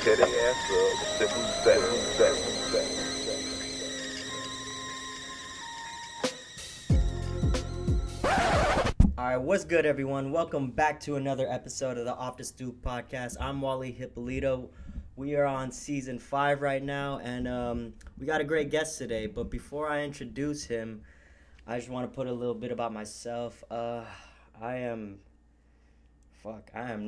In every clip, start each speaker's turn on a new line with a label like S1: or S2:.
S1: Tear their ass up. Simple as that.
S2: All right, what's good, everyone? Welcome back to another episode of the Offthestoop podcast. I'm Wally Hippolito. We are on season 5 right now, and we got a great guest today. But before I introduce him, I just want to put a little bit about myself. I am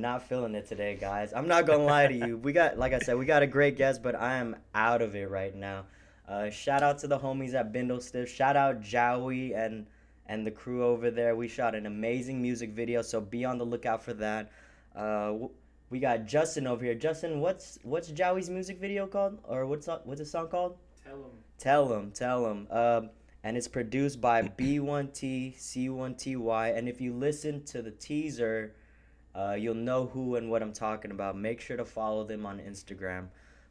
S2: not feeling it today, guys. I'm not gonna lie to you. Like I said, we got a great guest, but I am out of it right now. Shout out to the homies at INDULGE. Shout out Jowie and the crew over there. We shot an amazing music video, so be on the lookout for that. We got Justin over here. Justin, what's Jowie's music video called, or what's the song called? Tell him. And it's produced by B1T C1TY. And if you listen to the teaser, you'll know who and what I'm talking about. Make sure to follow them on Instagram.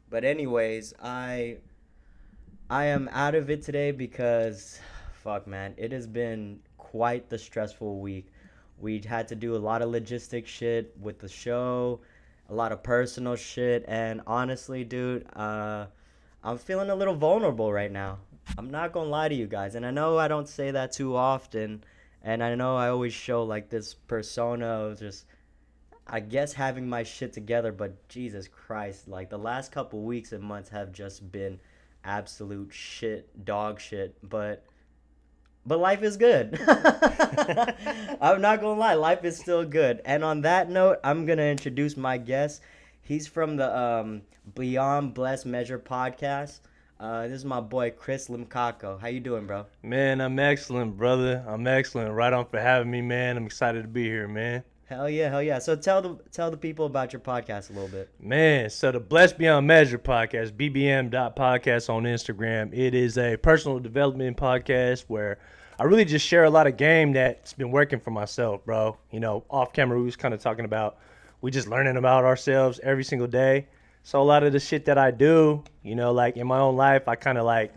S2: But anyways, I am out of it today because, fuck, man, it has been quite the stressful week. We had to do a lot of logistic shit with the show, a lot of personal shit, and honestly, dude, I'm feeling a little vulnerable right now. I'm not gonna lie to you guys, and I know I don't say that too often, and I know I always show like this persona of just, I guess, having my shit together, but Jesus Christ, like the last couple weeks and months have just been absolute shit, dog shit, but life is good. I'm not gonna lie, life is still good. And on that note, I'm gonna introduce my guest. He's from the Beyond Blessed Measure podcast. This is my boy Chris Limcaco. How you doing, bro?
S3: Man, I'm excellent, brother. I'm excellent. Right on for having me, man. I'm excited to be here, man.
S2: Hell yeah. So tell the people about your podcast a little bit.
S3: Man, so the Blessed Beyond Measure podcast, bbm.podcast on Instagram. It is a personal development podcast where I really just share a lot of game that's been working for myself, bro. You know, off camera, we was kind of talking about, we just learning about ourselves every single day. So a lot of the shit that I do, you know, like in my own life, I kind of like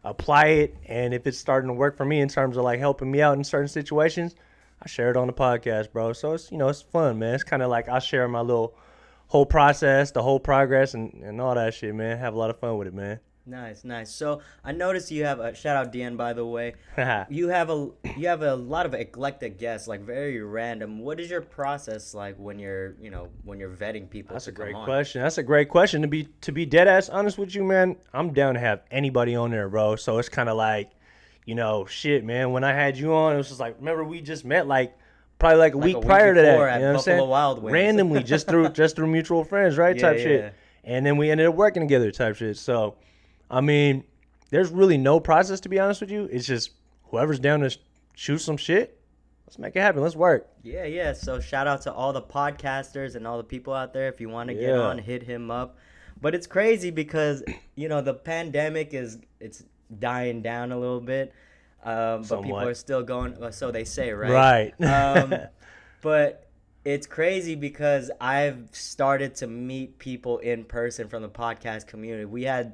S3: apply it. And if it's starting to work for me in terms of like helping me out in certain situations, I share it on the podcast, bro. So it's, you know, it's fun, man. It's kind of like I share my little whole process, the whole progress and all that shit, man. Have a lot of fun with it, man.
S2: Nice. So I noticed you have a shout out DN, by the way. You have a lot of eclectic guests, like very random. What is your process like when you're vetting people?
S3: That's a great question. That's a great question. To be dead ass honest with you, man, I'm down to have anybody on there, bro. So it's kind of like, you know, shit, man. When I had you on, it was just like, remember we just met like probably like a week prior to that. You know what I'm saying?
S2: Wild Wings.
S3: Randomly, just through mutual friends, right? Type shit. And then we ended up working together, type shit. So, I mean, there's really no process, to be honest with you. It's just whoever's down to shoot some shit, let's make it happen. Let's work.
S2: Yeah. So shout out to all the podcasters and all the people out there. If you want to get on, hit him up. But it's crazy because, you know, the pandemic it's dying down a little bit. But people are still going, so they say, right?
S3: Right.
S2: But it's crazy because I've started to meet people in person from the podcast community. We had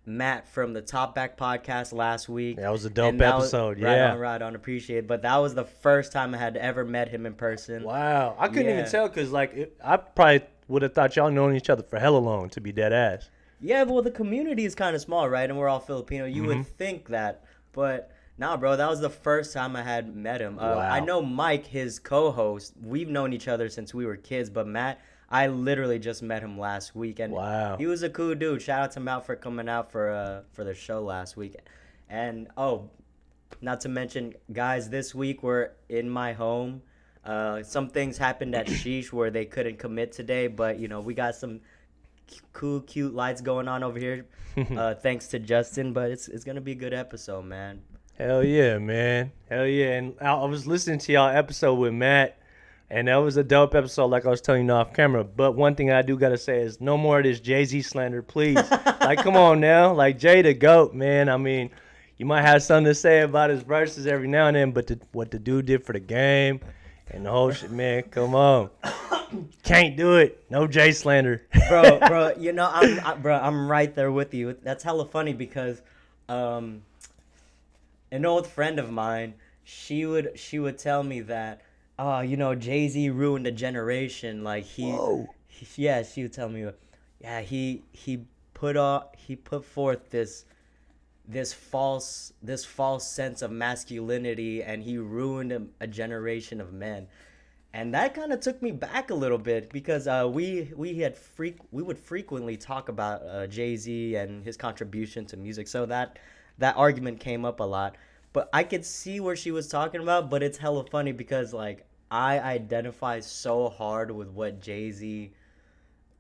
S2: Matt from the Top Back podcast last week.
S3: That was a dope episode.
S2: Right on. Appreciate it. But that was the first time I had ever met him in person.
S3: Wow. I couldn't even tell because, like, I probably would have thought y'all known each other for hella long, to be dead ass.
S2: Yeah, well, the community is kind of small, right? And we're all Filipino. You would think that. But, nah, bro, that was the first time I had met him.
S3: Wow.
S2: I know Mike, his co-host, we've known each other since we were kids. But Matt, I literally just met him last week. And he was a cool dude. Shout out to Matt for coming out for the show last week. And, not to mention, guys, this week we're in my home. Some things happened at Sheesh where they couldn't commit today. But, you know, we got some cool, cute lights going on over here, thanks to Justin. But it's gonna be a good episode, man.
S3: Hell yeah, man. Hell yeah. And I was listening to y'all episode with Matt, and that was a dope episode, like I was telling you off camera. But one thing I do gotta say is no more of this Jay-Z slander, please. Like, come on now. Like, Jay the GOAT, man. I mean, you might have something to say about his verses every now and then, but what the dude did for the game and the whole shit, man, come on. Can't do it. No Jay slander.
S2: bro, you know, I'm right there with you. That's hella funny because an old friend of mine, she would tell me that, oh, you know, Jay-Z ruined a generation. Like, he yeah, she would tell me, yeah, he put forth this false sense of masculinity, and he ruined a generation of men. And that kind of took me back a little bit, because we would frequently talk about Jay-Z and his contribution to music. So that argument came up a lot. But I could see where she was talking about, but it's hella funny because like I identify so hard with what Jay-Z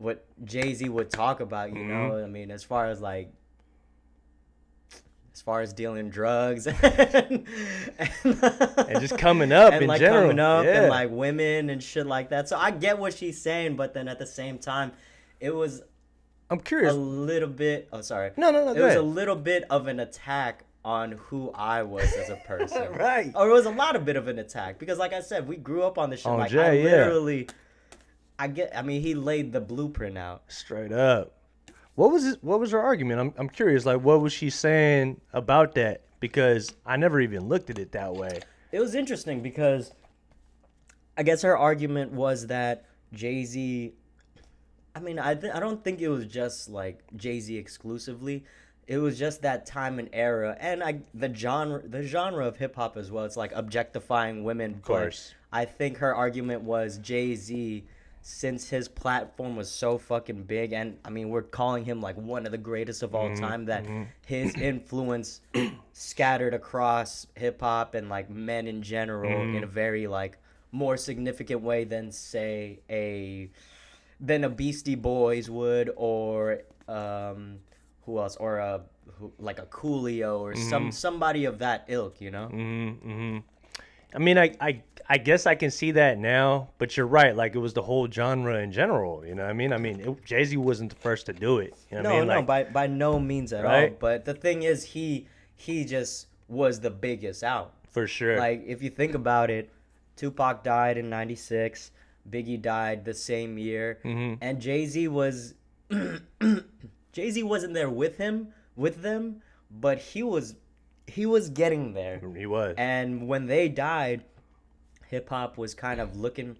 S2: would talk about, you know? I mean, as far as dealing drugs and
S3: just coming up
S2: and
S3: in
S2: like
S3: general.
S2: coming up
S3: Yeah.
S2: and like women and shit like that. So I get what she's saying, but then at the same time, it was
S3: I'm
S2: a
S3: curious.
S2: little bit. Oh, sorry.
S3: No,
S2: It
S3: go
S2: was
S3: ahead.
S2: a little bit of an attack on who I was as a person.
S3: Right.
S2: Or it was a lot of bit of an attack because, like I said, we grew up on this shit.
S3: On
S2: Like
S3: Jay,
S2: I
S3: yeah.
S2: literally, I mean, he laid the blueprint out.
S3: Straight up. What was her argument? I'm curious. Like, what was she saying about that? Because I never even looked at it that way.
S2: It was interesting because I guess her argument was that Jay-Z, I mean, I don't think it was just like Jay-Z exclusively. It was just that time and era, and the genre of hip hop as well. It's like objectifying women. Of
S3: course.
S2: I think her argument was Jay-Z, since his platform was so fucking big, and I mean, we're calling him like one of the greatest of all time, that his influence scattered across hip hop and like men in general in a very like more significant way than say a Beastie Boys would, or who else, or like a Coolio or somebody of that ilk, you know?
S3: I mean, I guess I can see that now, but you're right. Like, it was the whole genre in general. You know what I mean? I mean, Jay-Z wasn't the first to do it. You know what I mean?
S2: No,
S3: Like,
S2: by no means at all.
S3: Right?
S2: But the thing is, he just was the biggest out.
S3: for sure.
S2: Like, if you think about it, Tupac died in '96, Biggie died the same year, and Jay-Z wasn't there with them, but he was getting there.
S3: He was.
S2: And when they died, hip hop was kind of looking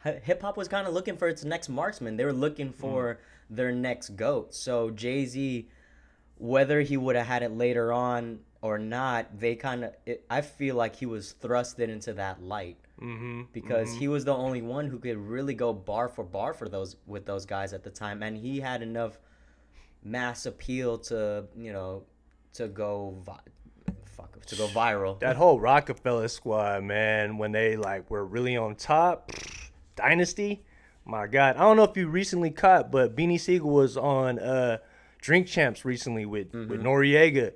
S2: for its next marksman. They were looking for their next GOAT. So Jay-Z, whether he would have had it later on or not, I feel like he was thrusted into that light. Because he was the only one who could really go bar for bar with those guys at the time, and he had enough mass appeal to go viral.
S3: That whole Rockefeller squad, man, when they like were really on top, Dynasty, my God. I don't know if you recently caught, but Beanie Siegel was on Drink Champs recently with Noriega,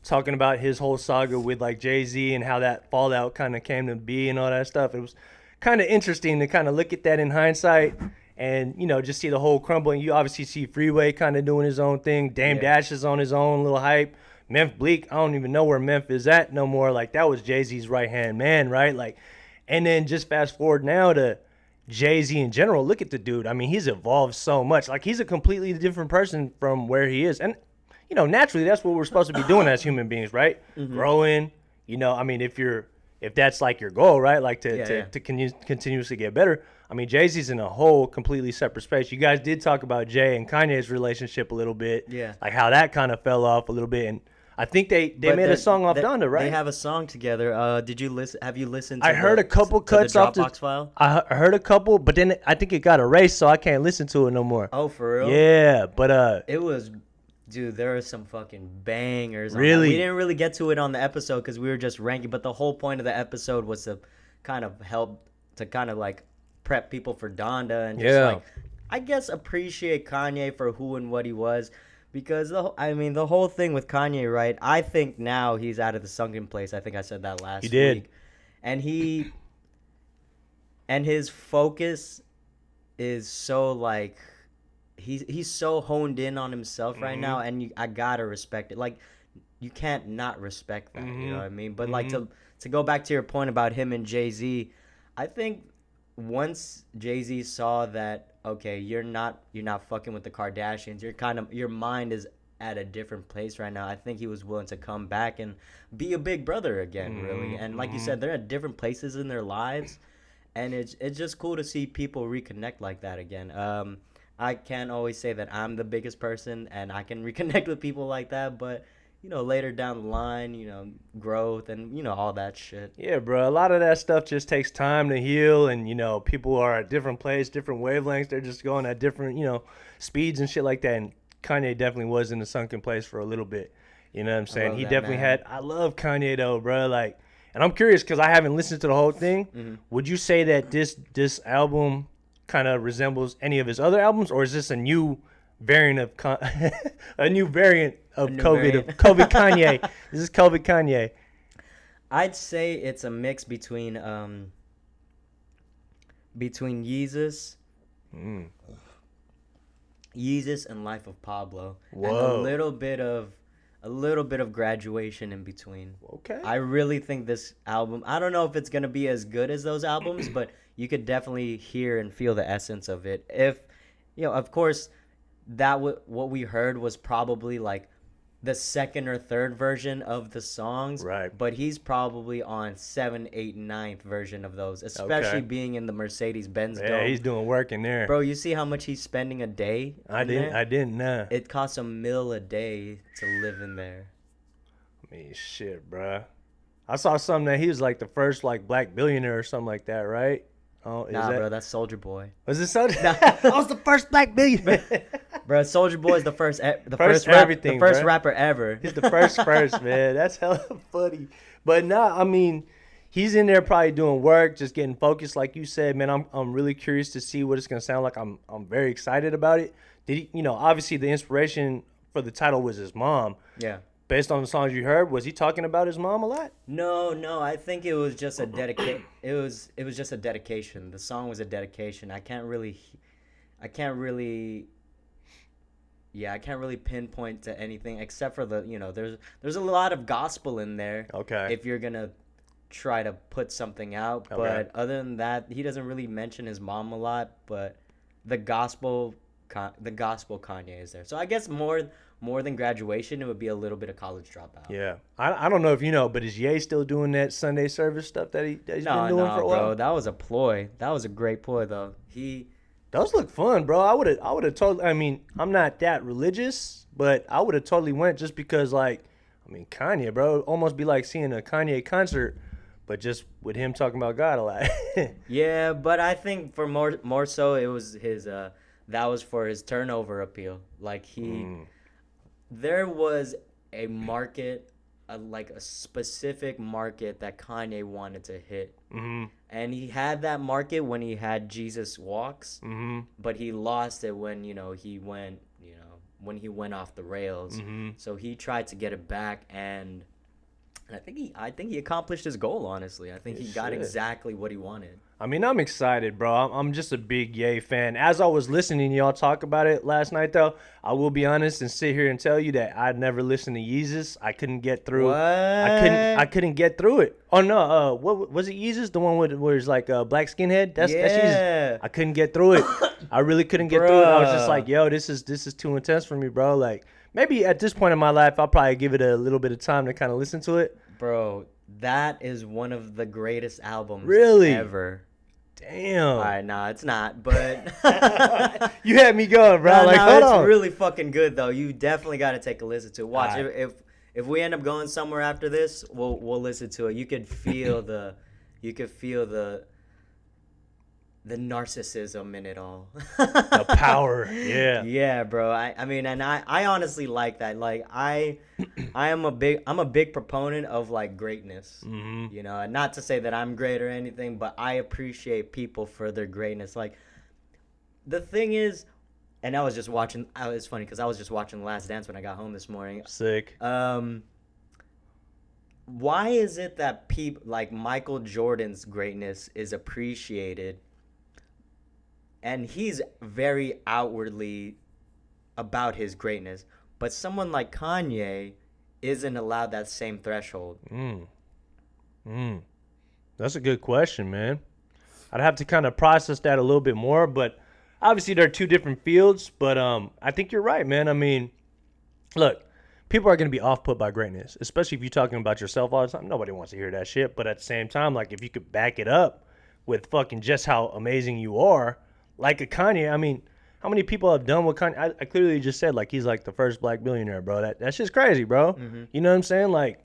S3: talking about his whole saga with like Jay-Z and how that fallout kind of came to be and all that stuff. It was kind of interesting to kind of look at that in hindsight and, just see the whole crumble. And you obviously see Freeway kind of doing his own thing. Dame Dash is on his own little hype. Memph Bleak, I don't even know where Memph is at no more. Like, that was Jay-Z's right-hand man, right? Like, and then just fast forward now to Jay-Z in general. Look at the dude. I mean, he's evolved so much. Like, he's a completely different person from where he is. And, naturally, that's what we're supposed to be doing as human beings, right? Growing, I mean, if that's like your goal, right? Like to continuously get better. I mean, Jay-Z's in a whole completely separate space. You guys did talk about Jay and Kanye's relationship a little bit.
S2: Yeah.
S3: Like how that kind of fell off a little bit. And I think they made a song off Donda, right?
S2: They have a song together. Did you listen? Have you listened to
S3: I heard a couple cuts
S2: the
S3: off
S2: Dropbox file?
S3: I heard a couple, but then I think it got erased, so I can't listen to it no more.
S2: Oh, for real?
S3: Yeah, but
S2: It was, dude, there are some fucking bangers. On
S3: Really?
S2: that. We didn't really get to it on the episode because we were just ranking, but the whole point of the episode was to kind of help to kind of like prep people for Donda and just like, I guess, appreciate Kanye for who and what he was. Because the whole thing with Kanye, right? I think now he's out of the sunken place. I think I said that last week. And his focus is so like he's so honed in on himself right now, and I gotta respect it. Like, you can't not respect that. You know what I mean? But like to go back to your point about him and Jay-Z, I think once Jay-Z saw that, okay, you're not fucking with the Kardashians, your mind is at a different place right now, I think he was willing to come back and be a big brother again, really. And like you said, they're at different places in their lives, and it's just cool to see people reconnect like that again. I can't always say that I'm the biggest person and I can reconnect with people like that, but later down the line, growth and all that shit.
S3: Yeah, bro. A lot of that stuff just takes time to heal, and people are at different places, different wavelengths. They're just going at different, speeds and shit like that. And Kanye definitely was in a sunken place for a little bit. You know what I'm saying? He definitely had. I love Kanye though, bro. Like, and I'm curious because I haven't listened to the whole thing. Mm-hmm. Would you say that this album kind of resembles any of his other albums, or is this a new variant of a new variant of COVID Kanye? This is COVID Kanye.
S2: I'd say it's a mix between Yeezus, Yeezus and Life of Pablo.
S3: Whoa.
S2: And a little bit of graduation in between.
S3: Okay.
S2: I really think this album, I don't know if it's gonna be as good as those albums, but you could definitely hear and feel the essence of it. If of course, what we heard was probably like the second or third version of the songs,
S3: right?
S2: But he's probably on 7, 8, 9th version of those, especially being in the Mercedes-Benz Dome.
S3: Yeah, he's doing work in there,
S2: bro. You see how much he's spending a day?
S3: I didn't know.
S2: It costs $1 million a day to live in there.
S3: I mean, shit, bro. I saw something that he was like the first like black billionaire or something like that, right? Oh,
S2: bro, that's Soulja Boy.
S3: Was it Soulja? I was the first black billionaire.
S2: Bro, Soulja Boy is the first rapper ever.
S3: He's the first, man. That's hella funny. But I mean, he's in there probably doing work, just getting focused, like you said, man. I'm really curious to see what it's gonna sound like. I'm very excited about it. Did he? Obviously the inspiration for the title was his mom.
S2: Yeah.
S3: Based on the songs you heard, was he talking about his mom a lot?
S2: No. I think it was just a dedication. It was just a dedication. The song was a dedication. I can't really pinpoint to anything except for there's a lot of gospel in there.
S3: Okay.
S2: If you're gonna try to put something out, but other than that, he doesn't really mention his mom a lot. But the gospel Kanye is there. So I guess more than graduation, it would be a little bit of college dropout.
S3: Yeah. I don't know if you know, but is Ye still doing that Sunday service stuff that he's been doing for a while?
S2: Bro, that was a ploy. That was a great ploy, though.
S3: Those look fun, bro. I would have totally. I mean, I'm not that religious, but I would have totally went just because, like, I mean, Kanye, bro, almost be like seeing a Kanye concert, but just with him talking about God a lot.
S2: Yeah, but I think for more so, it was his. That was for his turnover appeal. Like there was a market, like a specific market that Kanye wanted to hit. Mm-hmm. And he had that market when he had Jesus Walks, but he lost it when, he went, when he went off the rails. Mm-hmm. So he tried to get it back, and I think he accomplished his goal, honestly. I think he got exactly what he wanted. I
S3: mean, I'm excited, bro. I'm just a big Ye fan. As I was listening to y'all talk about it last night, though, I will be honest and sit here and tell you that I'd never listened to Yeezus. I couldn't get through.
S2: What?
S3: I couldn't get through it. Oh no, what was it? Yeezus, the one where it's like a black skinhead. That's Yeezus. I couldn't get through it. I really couldn't get through it. I was just like, yo, this is too intense for me, bro. Like, maybe at this point in my life, I'll probably give it a little bit of time to kind of listen to it.
S2: Bro, that is one of the greatest albums ever.
S3: Damn.
S2: All right, nah, it's not, but
S3: you had me going, bro. Hold on.
S2: It's really fucking good though. You definitely got to take a listen to it. Watch it. If we end up going somewhere after this, we'll listen to it. You could feel the narcissism in it all.
S3: The power. Yeah.
S2: Yeah, bro. I mean, and I honestly like that. Like I'm a big proponent of like greatness. Mm-hmm. And not to say that I'm great or anything, but I appreciate people for their greatness. Like the thing is, and I was just watching. It's funny because I was just watching The Last Dance when I got home this morning.
S3: Sick.
S2: Why is it that people like Michael Jordan's greatness is appreciated? And he's very outwardly about his greatness. But someone like Kanye isn't allowed that same threshold.
S3: That's a good question, man. I'd have to kind of process that a little bit more. But obviously, they're two different fields. But I think you're right, man. I mean, look, people are going to be off-put by greatness, especially if you're talking about yourself all the time. Nobody wants to hear that shit. But at the same time, like, if you could back it up with fucking just how amazing you are. Like a Kanye, I mean, how many people have done what Kanye? I clearly just said like he's like the first black billionaire, bro. That's just crazy, bro.
S2: Mm-hmm.
S3: You know what I'm saying? Like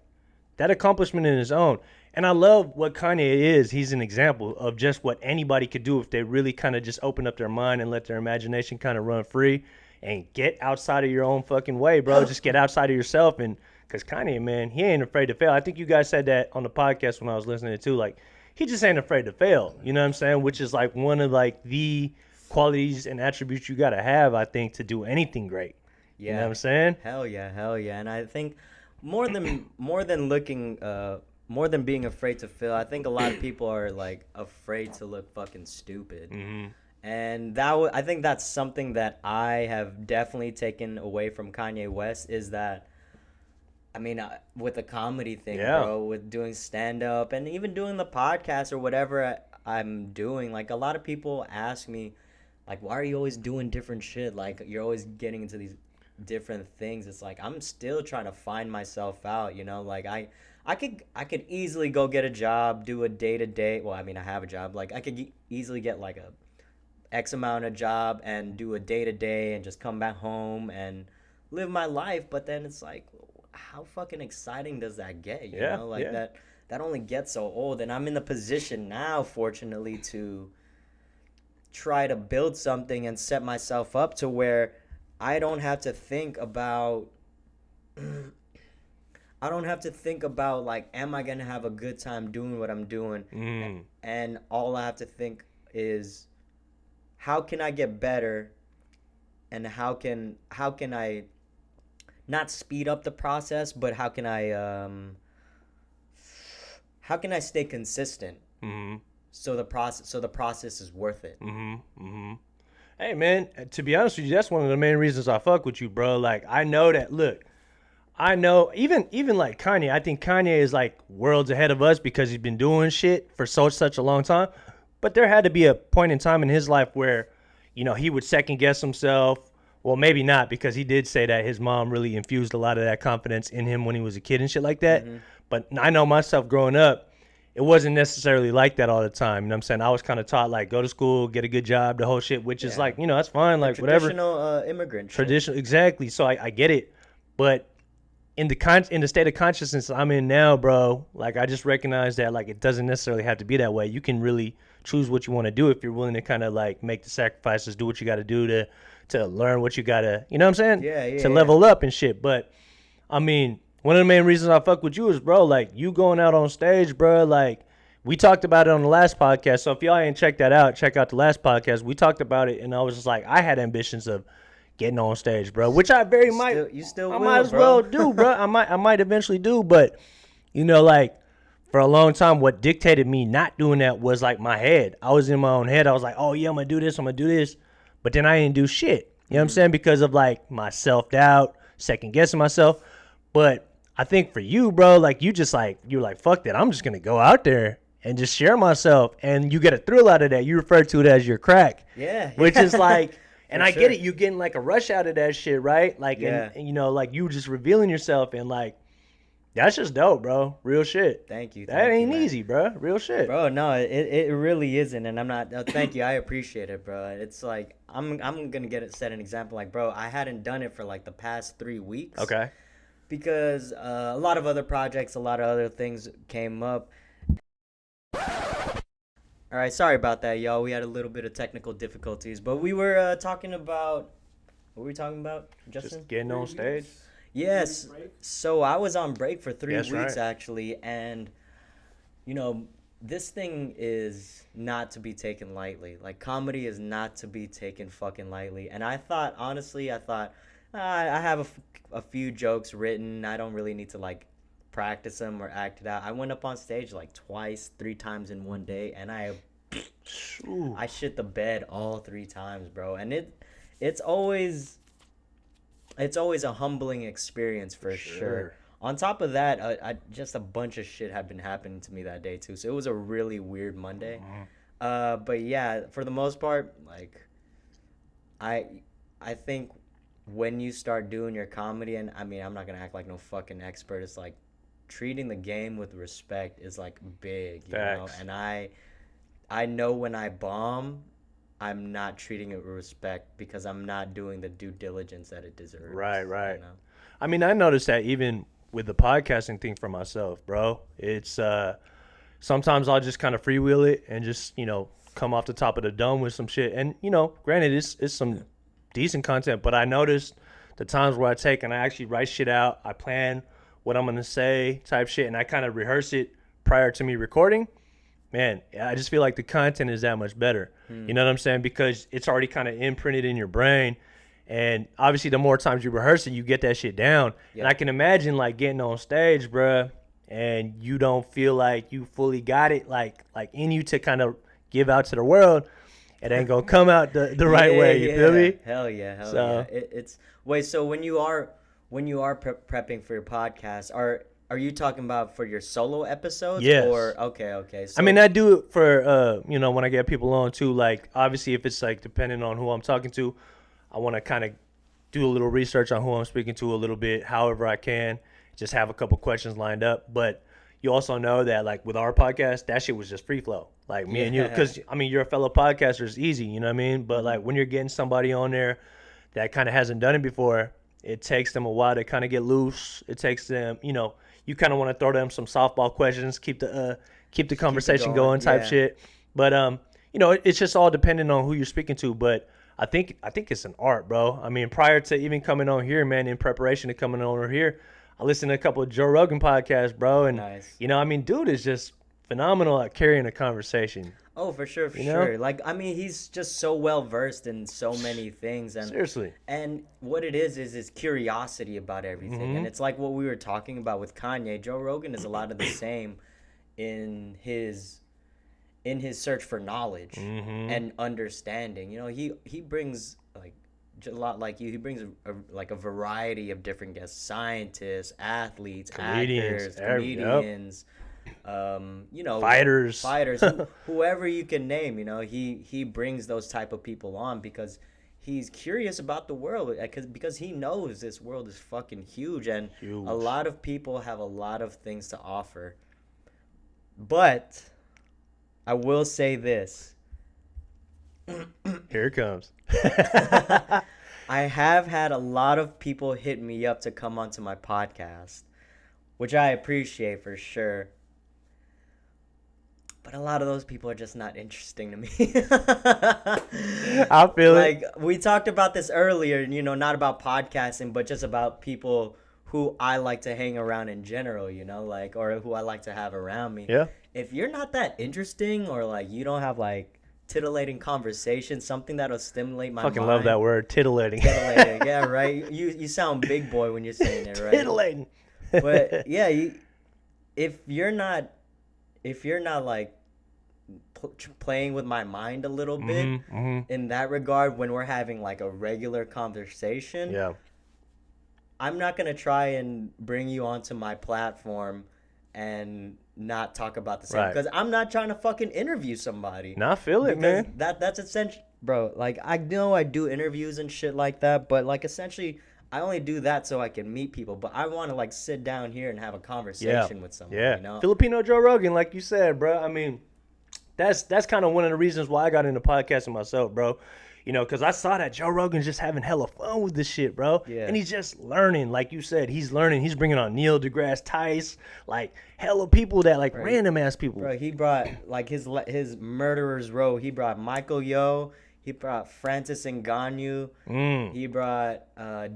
S3: that accomplishment in his own. And I love what Kanye is. He's an example of just what anybody could do if they really kind of just open up their mind and let their imagination kind of run free and get outside of your own fucking way, bro. Just get outside of yourself. And because Kanye, man, he ain't afraid to fail. I think you guys said that on the podcast when I was listening to, like, he just ain't afraid to fail. You know what I'm saying? Which is like one of like the qualities and attributes you got to have, I think, to do anything great.
S2: Yeah.
S3: You know what I'm saying?
S2: Hell yeah. And I think more than looking more than being afraid to fail, I think a lot of people are like afraid to look fucking stupid.
S3: Mm-hmm.
S2: And I think that's something that I have definitely taken away from Kanye West is that, I mean, with the comedy thing, bro, with doing stand-up and even doing the podcast or whatever I'm doing, like a lot of people ask me, like, why are you always doing different shit? Like, you're always getting into these different things. It's like, I'm still trying to find myself out, you know? Like, I could easily go get a job, do a day-to-day. Well, I mean, I have a job. Like, I could easily get like a X amount of job and do a day-to-day and just come back home and live my life. But then it's like, how fucking exciting does that get? You know, like that only gets so old. And I'm in the position now, fortunately, to try to build something and set myself up to where I don't have to think about like, am I gonna have a good time doing what I'm doing? And all I have to think is, how can I get better, and how can I not speed up the process, but how can I stay consistent? So the process is worth it.
S3: Hey man, to be honest with you, that's one of the main reasons I fuck with you, bro. Like, I know that. Look, I know even like Kanye. I think Kanye is like worlds ahead of us because he's been doing shit for such a long time. But there had to be a point in time in his life where, you know, he would second guess himself. Well, maybe not, because he did say that his mom really infused a lot of that confidence in him when he was a kid and shit like that. But I know myself growing up, it wasn't necessarily like that all the time. You know what I'm saying? I was kind of taught, like, go to school, get a good job, the whole shit, which is like, you know, that's fine, like, whatever.
S2: Traditional immigrant shit.
S3: Traditional, exactly. So I get it. But in the state of consciousness I'm in now, bro, like, I just recognize that, like, it doesn't necessarily have to be that way. You can really choose what you want to do if you're willing to kind of, like, make the sacrifices, do what you got to do to learn what you got to, you know what I'm saying? To level up and shit. But, I mean, one of the main reasons I fuck with you is, bro, like, you going out on stage, bro, like, we talked about it on the last podcast. So if y'all ain't checked that out, check out the last podcast. We talked about it, and I was just like, I had ambitions of getting on stage, bro, which I might as well do, bro. I might eventually do, but, you know, like, for a long time, what dictated me not doing that was, like, my head. I was in my own head. I was like, oh, yeah, I'm going to do this. But then I didn't do shit. You know what I'm saying? Because of, like, my self-doubt, second-guessing myself. But I think for you, bro, like, you're like, fuck that. I'm just going to go out there and just share myself. And you get a thrill out of that. You refer to it as your crack.
S2: Yeah.
S3: Which is like, and I get it. You're getting, like, a rush out of that shit, right? Like, and, you know, like, you just revealing yourself, and, like, that's just dope, bro. Real shit.
S2: Thank you.
S3: That ain't easy, bro. Real shit.
S2: Bro, no, it really isn't, and I'm not. Thank you. I appreciate it, bro. It's like I'm gonna set an example. Like, bro, I hadn't done it for like the past 3 weeks.
S3: Okay.
S2: Because a lot of other projects, a lot of other things came up. All right, sorry about that, y'all. We had a little bit of technical difficulties, but we were talking about. What were we talking about, Justin?
S3: Just getting on stage.
S2: Yes. So I was on break for 3 weeks,
S3: right.
S2: actually, and, you know, this thing is not to be taken lightly. Like, comedy is not to be taken fucking lightly. And I thought, honestly, I have a few jokes written. I don't really need to, like, practice them or act it out. I went up on stage, like, 3 times in one day, and I shit the bed all 3 times, bro. And it's always a humbling experience for sure. On top of that, just a bunch of shit had been happening to me that day too. So it was a really weird Monday. But yeah, for the most part, like, I think when you start doing your comedy, and I mean, I'm not gonna act like no fucking expert. It's like treating the game with respect is like big, you know. And I I know when I bomb, I'm not treating it with respect because I'm not doing the due diligence that it deserves.
S3: Right, right.
S2: You know?
S3: I mean, I noticed that even with the podcasting thing for myself, bro. It's sometimes I'll just kind of freewheel it and just, come off the top of the dome with some shit. And, granted, it's some decent content, but I noticed the times where I take and I actually write shit out, I plan what I'm going to say type shit, and I kind of rehearse it prior to me recording. Man, I just feel like the content is that much better. You know what I'm saying? Because it's already kind of imprinted in your brain. And obviously, the more times you rehearse it, you get that shit down. Yeah. And I can imagine, like, getting on stage, bruh, and you don't feel like you fully got it, like in you to kind of give out to the world. It ain't going to come out the right way. You feel me?
S2: Hell yeah. It's wait, so when you are prepping for your podcast, are you talking about for your solo episodes?
S3: Yes.
S2: Or okay. So,
S3: I mean, I do it for when I get people on too. Like, obviously, if it's like depending on who I'm talking to, I want to kind of do a little research on who I'm speaking to a little bit, however I can. Just have a couple questions lined up. But you also know that, like, with our podcast, that shit was just free flow. Like, me and you, because, I mean, you're a fellow podcaster. It's easy, you know what I mean? But, like, when you're getting somebody on there that kind of hasn't done it before, it takes them a while to kind of get loose. It takes them, you kind of want to throw them some softball questions, keep the conversation going type shit. But, it's just all dependent on who you're speaking to. But I think it's an art, bro. I mean, prior to even coming on here, man, in preparation to coming over here, I listened to a couple of Joe Rogan podcasts, bro. And,
S2: nice.
S3: I mean, dude is just phenomenal at carrying a conversation.
S2: Oh, for sure, sure. Like, I mean, he's just so well versed in so many things. And
S3: seriously.
S2: And what it is his curiosity about everything.
S3: Mm-hmm.
S2: And it's like what we were talking about with Kanye. Joe Rogan is a lot of the same in his search for knowledge and understanding. He brings, like, a lot like you. He brings a variety of different guests: scientists, athletes, actors, comedians. Fighters, whoever you can name. He brings those type of people on because he's curious about the world, because he knows this world is fucking huge, and a lot of people have a lot of things to offer. But I will say this.
S3: Here it comes.
S2: I have had a lot of people hit me up to come onto my podcast, which I appreciate for sure. But a lot of those people are just not interesting to me.
S3: I feel
S2: like, we talked about this earlier, not about podcasting, but just about people who I like to hang around in general, or who I like to have around me.
S3: Yeah.
S2: If you're not that interesting, or, like, you don't have, like, titillating conversation, something that'll stimulate my mind.
S3: Fucking love that word, titillating.
S2: Titillating, yeah, right? You sound big boy when you're saying it, right?
S3: Titillating.
S2: But, yeah, if you're not like playing with my mind a little bit in that regard when we're having, like, a regular conversation, I'm not going to try and bring you onto my platform and not talk about the same, because I'm not trying to fucking interview somebody.
S3: I feel it, man.
S2: That's essential, bro. Like, I know I do interviews and shit like that, but, like, essentially I only do that so I can meet people, but I want to, like, sit down here and have a conversation with someone.
S3: Filipino Joe Rogan, like you said, bro. I mean, that's kind of one of the reasons why I got into podcasting myself, bro. Because I saw that Joe Rogan's just having hella fun with this shit, bro. Yeah. And he's just learning. Like you said, he's learning. He's bringing on Neil deGrasse Tyson, like, hella people that, like, random-ass people.
S2: Bro, he brought, like, his Murderer's Row. He brought Michael Yo. He brought Francis Ngannou. He brought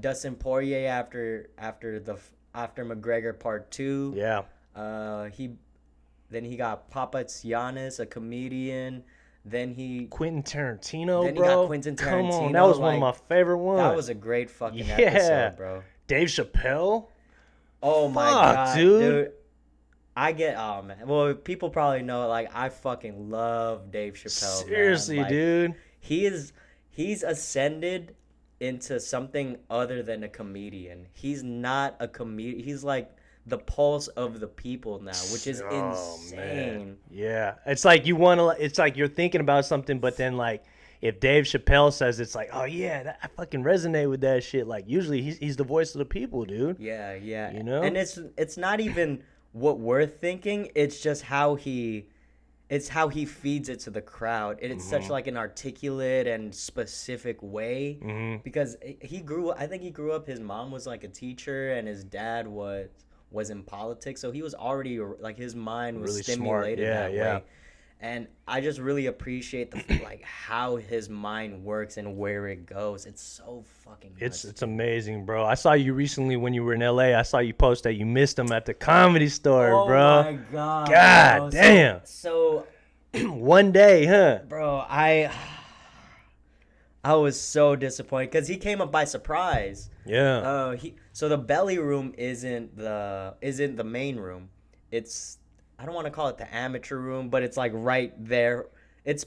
S2: Dustin Poirier after McGregor Part 2.
S3: Yeah.
S2: Then he got Papa Tsianis, a comedian. Then
S3: Quentin Tarantino,
S2: then
S3: bro.
S2: He got Quentin Tarantino.
S3: Come on, that was one of my favorite ones.
S2: That was a great fucking episode, bro.
S3: Dave Chappelle.
S2: Oh my god, dude. I get man. Well, people probably know, like, I fucking love Dave Chappelle.
S3: Seriously,
S2: like,
S3: dude.
S2: He's ascended into something other than a comedian. He's not a comedian. He's like the pulse of the people now, which is insane. Man.
S3: Yeah. It's like it's like you're thinking about something, but then, like, if Dave Chappelle says, it's like, oh yeah, I fucking resonate with that shit. Like, usually he's the voice of the people, dude.
S2: Yeah. And it's not even what we're thinking. It's just how it's how he feeds it to the crowd. It's such like an articulate and specific way because I think he grew up, his mom was like a teacher and his dad was in politics, so he was already like, his mind was
S3: Really
S2: stimulated
S3: smart.
S2: that way. And I just really appreciate like how his mind works and where it goes. It's so fucking nuts.
S3: It's amazing, bro. I saw you recently when you were in LA. I saw you post that you missed him at the Comedy Store, bro.
S2: Oh my god.
S3: God
S2: bro.
S3: damn.
S2: So
S3: one day, huh?
S2: bro, I was so disappointed because he came up by surprise.
S3: Yeah.
S2: So the belly room isn't the main room. It's, I don't want to call it the amateur room, but it's like right there. It's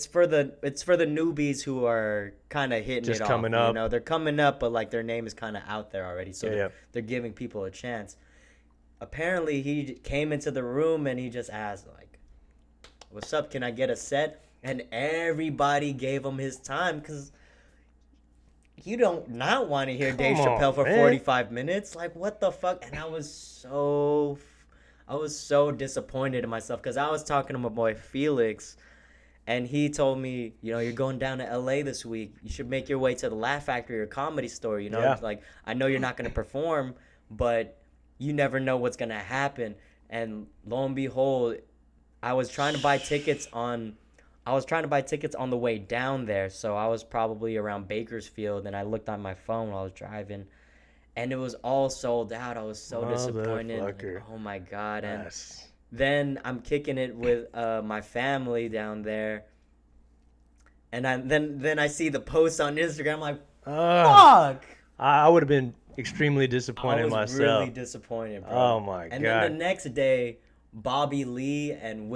S2: for the newbies who are kind of hitting
S3: Just
S2: it
S3: coming
S2: off.
S3: up.
S2: You know, they're coming up, but like their name is kind of out there already. So they're giving people a chance. Apparently, he came into the room and he just asked like, "What's up? Can I get a set?" And everybody gave him his time because you don't not want to hear Dave Chappelle for 45 minutes. Like, what the fuck? And I was so disappointed in myself because I was talking to my boy Felix, and he told me, you know, you're going down to LA this week. You should make your way to the Laugh Factory or Comedy Store. You know, like, I know you're not going to perform, but you never know what's going to happen. And lo and behold, I was trying to buy tickets on the way down there. So I was probably around Bakersfield, and I looked on my phone while I was driving, and it was all sold out. I was so disappointed. Like, oh my god. And then I'm kicking it with my family down there, and then I see the post on Instagram. I'm like, fuck.
S3: I would have been extremely disappointed myself.
S2: I was really disappointed, bro.
S3: Oh my god.
S2: And then the next day, Bobby Lee and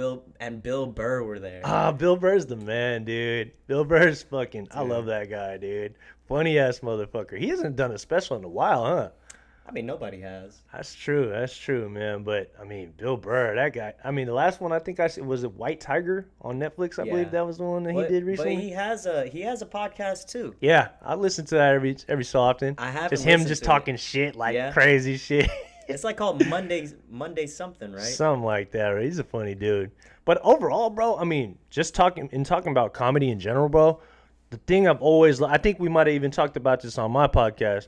S2: Bill Burr were there.
S3: Bill Burr's the man, dude. Bill Burr's fucking, I love that guy, dude. Funny ass motherfucker. He hasn't done a special in a while, huh?
S2: I mean, nobody has.
S3: That's true, man. But I mean, Bill Burr, that guy. I mean, the last one I think I saw was it White Tiger on Netflix. I believe that was the one that he did recently.
S2: But he has a podcast too.
S3: Yeah, I listen to that every so often.
S2: I have
S3: just him just talking shit, like crazy shit.
S2: It's like called Monday something, right?
S3: Something like that. Right? He's a funny dude. But overall, bro, I mean, just talking about comedy in general, bro. The thing I think we might have even talked about this on my podcast.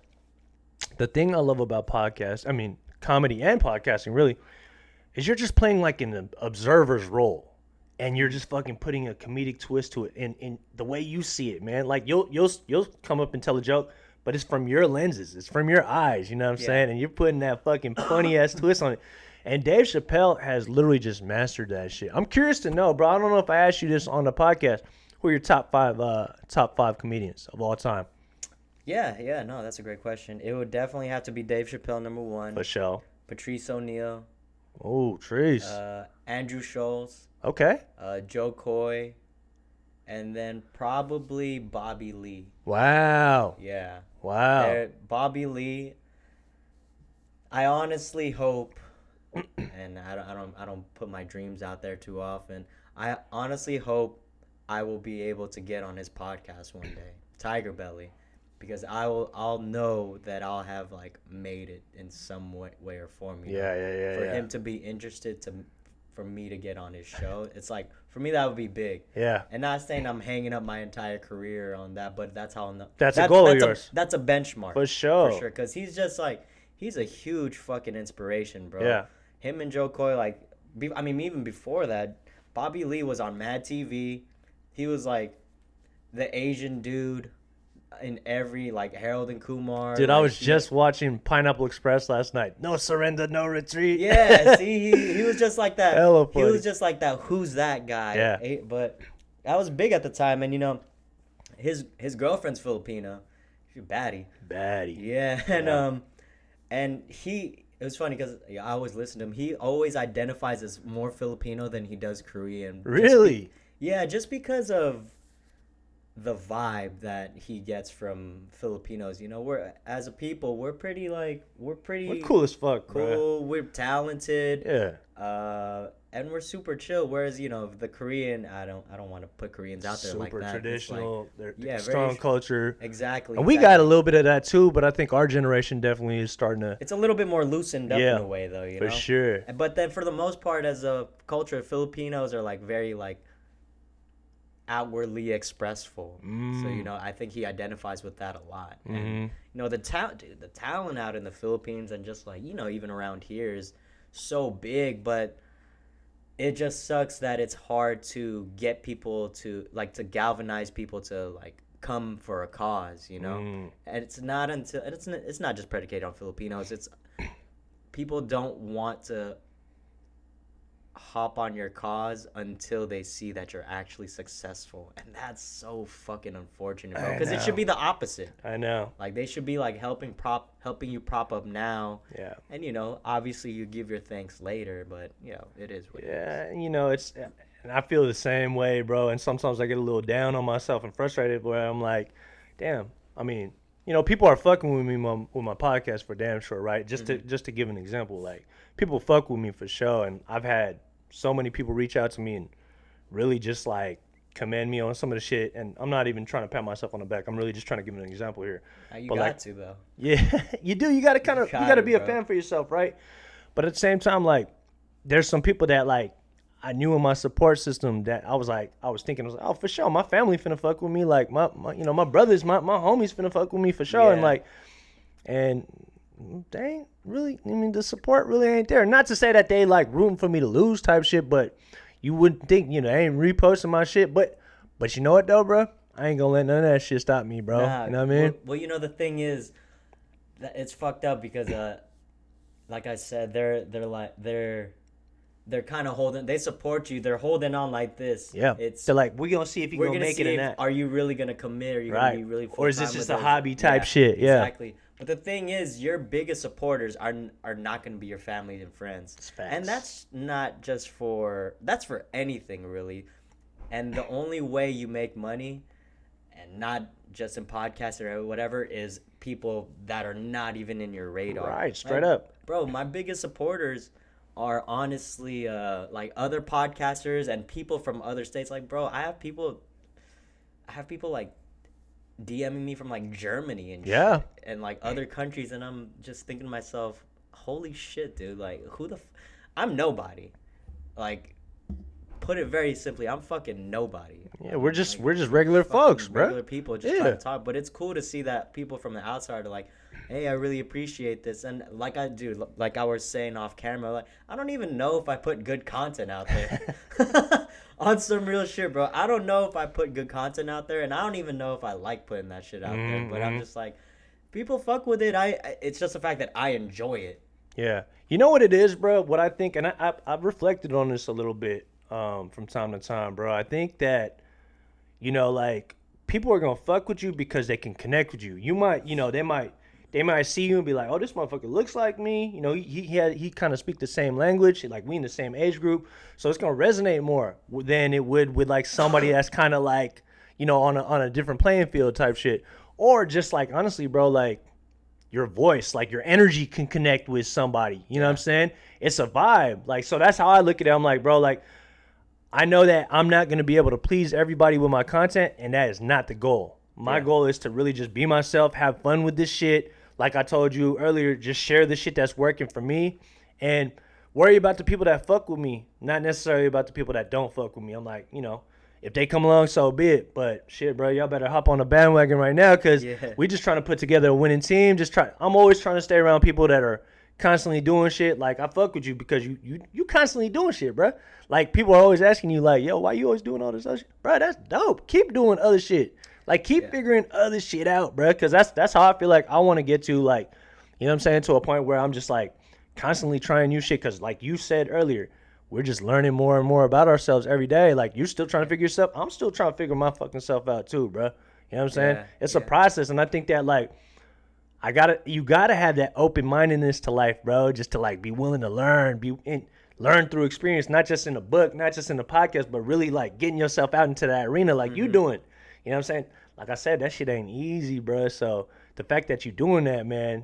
S3: The thing I love about podcasts, I mean, comedy and podcasting really, is you're just playing like an observer's role, and you're just fucking putting a comedic twist to it in the way you see it, man. Like you'll come up and tell a joke, but it's from your lenses, it's from your eyes, you know what I'm saying? And you're putting that fucking funny ass twist on it. And Dave Chappelle has literally just mastered that shit. I'm curious to know, bro. I don't know if I asked you this on the podcast. Who are your top five comedians of all time?
S2: Yeah, no, that's a great question. It would definitely have to be Dave Chappelle, number one.
S3: For sure.
S2: Patrice O'Neal.
S3: Oh, Trace.
S2: Andrew Schulz.
S3: Okay.
S2: Joe Coy. And then probably Bobby Lee.
S3: Wow.
S2: Yeah.
S3: Wow.
S2: Bobby Lee. I honestly hope, and I don't put my dreams out there too often. I honestly hope I will be able to get on his podcast one day, Tiger Belly, because I'll know that I'll have like made it in some way or form. For him to be interested for me to get on his show, it's like, for me that would be big.
S3: Yeah.
S2: And not saying I'm hanging up my entire career on that, but that's how
S3: that's a goal of yours.
S2: That's a benchmark.
S3: For sure.
S2: Because he's just like, he's a huge fucking inspiration, bro.
S3: Yeah.
S2: Him and Joe Coy, like, I mean, even before that, Bobby Lee was on Mad TV. He was like the Asian dude in every, like, Harold and Kumar.
S3: Dude,
S2: like,
S3: I was just watching Pineapple Express last night. No surrender, no retreat.
S2: Yeah, see, he was just like that.
S3: Hella funny.
S2: He was just like that, who's that guy?
S3: Yeah.
S2: But that was big at the time, and, you know, his girlfriend's Filipino. She's baddie. Yeah, and it was funny because I always listen to him. He always identifies as more Filipino than he does Korean.
S3: Really?
S2: Just because of the vibe that he gets from Filipinos. You know, we're pretty
S3: We're cool as fuck,
S2: cool.
S3: bro.
S2: We're talented.
S3: Yeah.
S2: and we're super chill. Whereas the Korean, I don't want to put Koreans out there like that.
S3: Super traditional.
S2: Like,
S3: they're strong culture.
S2: Exactly.
S3: And we got a little bit of that too, but I think our generation definitely is starting to.
S2: It's a little bit more loosened up in a way, though.
S3: For sure.
S2: But then for the most part, as a culture, Filipinos are like very like outwardly expressful. So I think he identifies with that a lot. And the talent out in the Philippines and just like even around here is so big, but it just sucks that it's hard to get people to galvanize people to like come for a cause, and it's not just predicated on Filipinos. It's people don't want to hop on your cause until they see that you're actually successful, and that's so fucking unfortunate, bro, because it should be the opposite. I know, like they should be like helping you prop up now, and obviously you give your thanks later, but it is what it is.
S3: It's and I feel the same way, bro, and sometimes I get a little down on myself and frustrated where I'm like, damn, I mean, people are fucking with me with my podcast for damn sure, right? Just to give an example, like people fuck with me for sure, and I've had so many people reach out to me and really just like commend me on some of the shit, and I'm not even trying to pat myself on the back. I'm really just trying to give an example here.
S2: You got to though.
S3: Yeah, you do. You got to be a fan for yourself, right? But at the same time, like, there's some people that like I knew in my support system that I was thinking, oh, for sure, my family finna fuck with me. Like my my brothers, my homies finna fuck with me for sure, and they ain't really, I mean, the support really ain't there. Not to say that they like rooting for me to lose type shit, but you wouldn't think, they ain't reposting my shit. But you know what though, bro? I ain't gonna let none of that shit stop me, bro. You know what I mean?
S2: Well, the thing is, that it's fucked up because, like I said, they're kind of holding. They support you. They're holding on like this.
S3: Yeah. They're like, we're gonna see if you're gonna make it or not.
S2: Are you really gonna commit? Are you gonna be really full-time,
S3: or is this just a hobby type shit? Yeah.
S2: Exactly. But the thing is, your biggest supporters are not going to be your family and friends. And that's not just that's for anything, really. And the only way you make money, and not just in podcasts or whatever, is people that are not even in your radar.
S3: Right, straight up.
S2: Bro, my biggest supporters are honestly like other podcasters and people from other states. Like, bro, I have people like DMing me from like Germany and shit, and like other countries, and I'm just thinking to myself, holy shit, dude, like I'm nobody. Like, put it very simply, I'm fucking nobody.
S3: Yeah, we're just regular folks, bro.
S2: Regular people just trying to talk, but it's cool to see that people from the outside are like, hey, I really appreciate this. And like I was saying off camera, like I don't even know if I put good content out there. On some real shit, bro. I don't know if I put good content out there, and I don't even know if I like putting that shit out there. But I'm just like, people fuck with it. It's just the fact that I enjoy it.
S3: Yeah. You know what it is, bro? What I think, and I've reflected on this a little bit from time to time, bro. I think that, like, people are going to fuck with you because they can connect with you. You might, they might see you and be like, oh, this motherfucker looks like me. He kind of speak the same language. Like, we in the same age group. So it's going to resonate more than it would with, like, somebody that's kind of, like, on a different playing field type shit. Or just, like, honestly, bro, like, your voice, like, your energy can connect with somebody. You know what I'm saying? It's a vibe. Like, so that's how I look at it. I'm like, bro, like, I know that I'm not going to be able to please everybody with my content, and that is not the goal. My goal is to really just be myself, have fun with this shit. Like I told you earlier, just share the shit that's working for me and worry about the people that fuck with me, not necessarily about the people that don't fuck with me. I'm like, if they come along, so be it. But shit, bro, y'all better hop on the bandwagon right now because we just trying to put together a winning team. I'm always trying to stay around people that are constantly doing shit. Like, I fuck with you because you constantly doing shit, bro. Like, people are always asking you, like, yo, why you always doing all this other shit? Bro, that's dope. Keep doing other shit. Like, keep figuring other shit out, bro, because that's how I feel like I want to get to, like, to a point where I'm just, like, constantly trying new shit because, like you said earlier, we're just learning more and more about ourselves every day. Like, you're still trying to figure yourself. I'm still trying to figure my fucking self out, too, bro. You know what I'm saying? It's a process, and I think that, like, you gotta have that open-mindedness to life, bro, just to, like, be willing to learn, learn through experience, not just in a book, not just in a podcast, but really, like, getting yourself out into that arena like you doing. You know what I'm saying? Like I said, that shit ain't easy, bro. So the fact that you're doing that, man,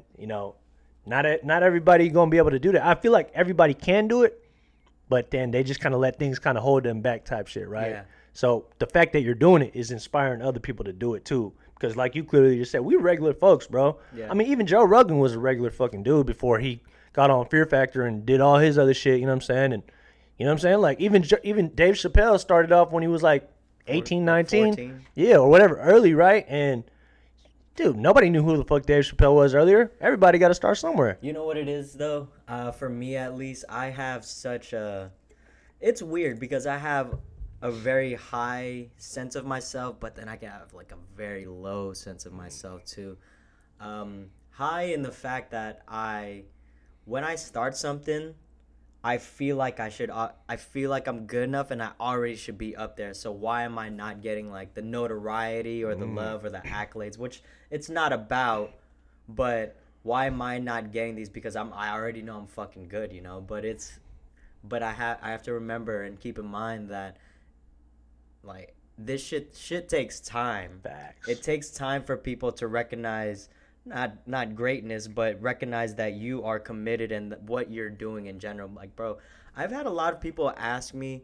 S3: not everybody gonna be able to do that. I feel like everybody can do it, but then they just kind of let things kind of hold them back type shit, right?
S2: Yeah.
S3: So the fact that you're doing it is inspiring other people to do it too. Because like you clearly just said, we regular folks, bro.
S2: Yeah.
S3: I mean, even Joe Rogan was a regular fucking dude before he got on Fear Factor and did all his other shit, you know what I'm saying? And you know what I'm saying? Like even Dave Chappelle started off when he was like 18, 19.
S2: 14.
S3: Yeah, or whatever, early, right? And dude, nobody knew who the fuck Dave Chappelle was earlier. Everybody got to start somewhere.
S2: You know what it is though? For me at least, I have such a. It's weird because I have a very high sense of myself, but then I can have like a very low sense of myself too. High in the fact that when I start something, I feel like I feel like I'm good enough and I already should be up there. So why am I not getting like the notoriety or the love or the accolades, which it's not about, but why am I not getting these? Because I already know I'm fucking good, you know, but I have to remember and keep in mind that like this shit takes time.
S3: Facts.
S2: It takes time for people to recognize not greatness, but recognize that you are committed and what you're doing in general. Like, bro, I've had a lot of people ask me,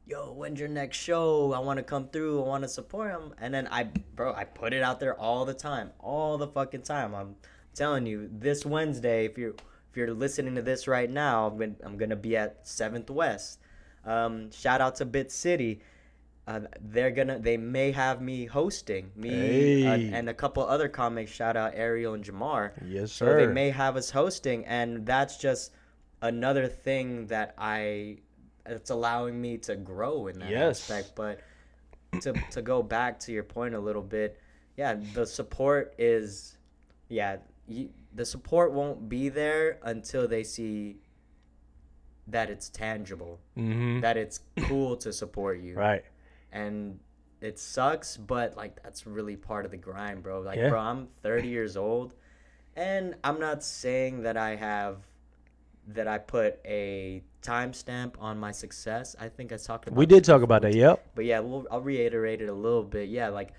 S2: yo, when's your next show? I want to come through. I want to support them. And then I put it out there all the time, all the fucking time. I'm telling you, this Wednesday, if you're listening to this right now, I'm gonna be at 7th West. Shout out to Bit City. They may have me hosting and a couple other comics. Shout out Ariel and Jamar.
S3: Yes,
S2: So
S3: sir.
S2: they may have us hosting, and that's just another thing that it's allowing me to grow in that aspect. But to go back to your point a little bit, yeah, the support is, the support won't be there until they see that it's tangible, that it's cool to support you,
S3: Right.
S2: And it sucks, but like that's really part of the grind, bro. Like, bro, I'm 30 years old, and I'm not saying that I put a timestamp on my success. I think I talked about.
S3: We did talk about that. Yep.
S2: But yeah, I'll reiterate it a little bit. Yeah, like,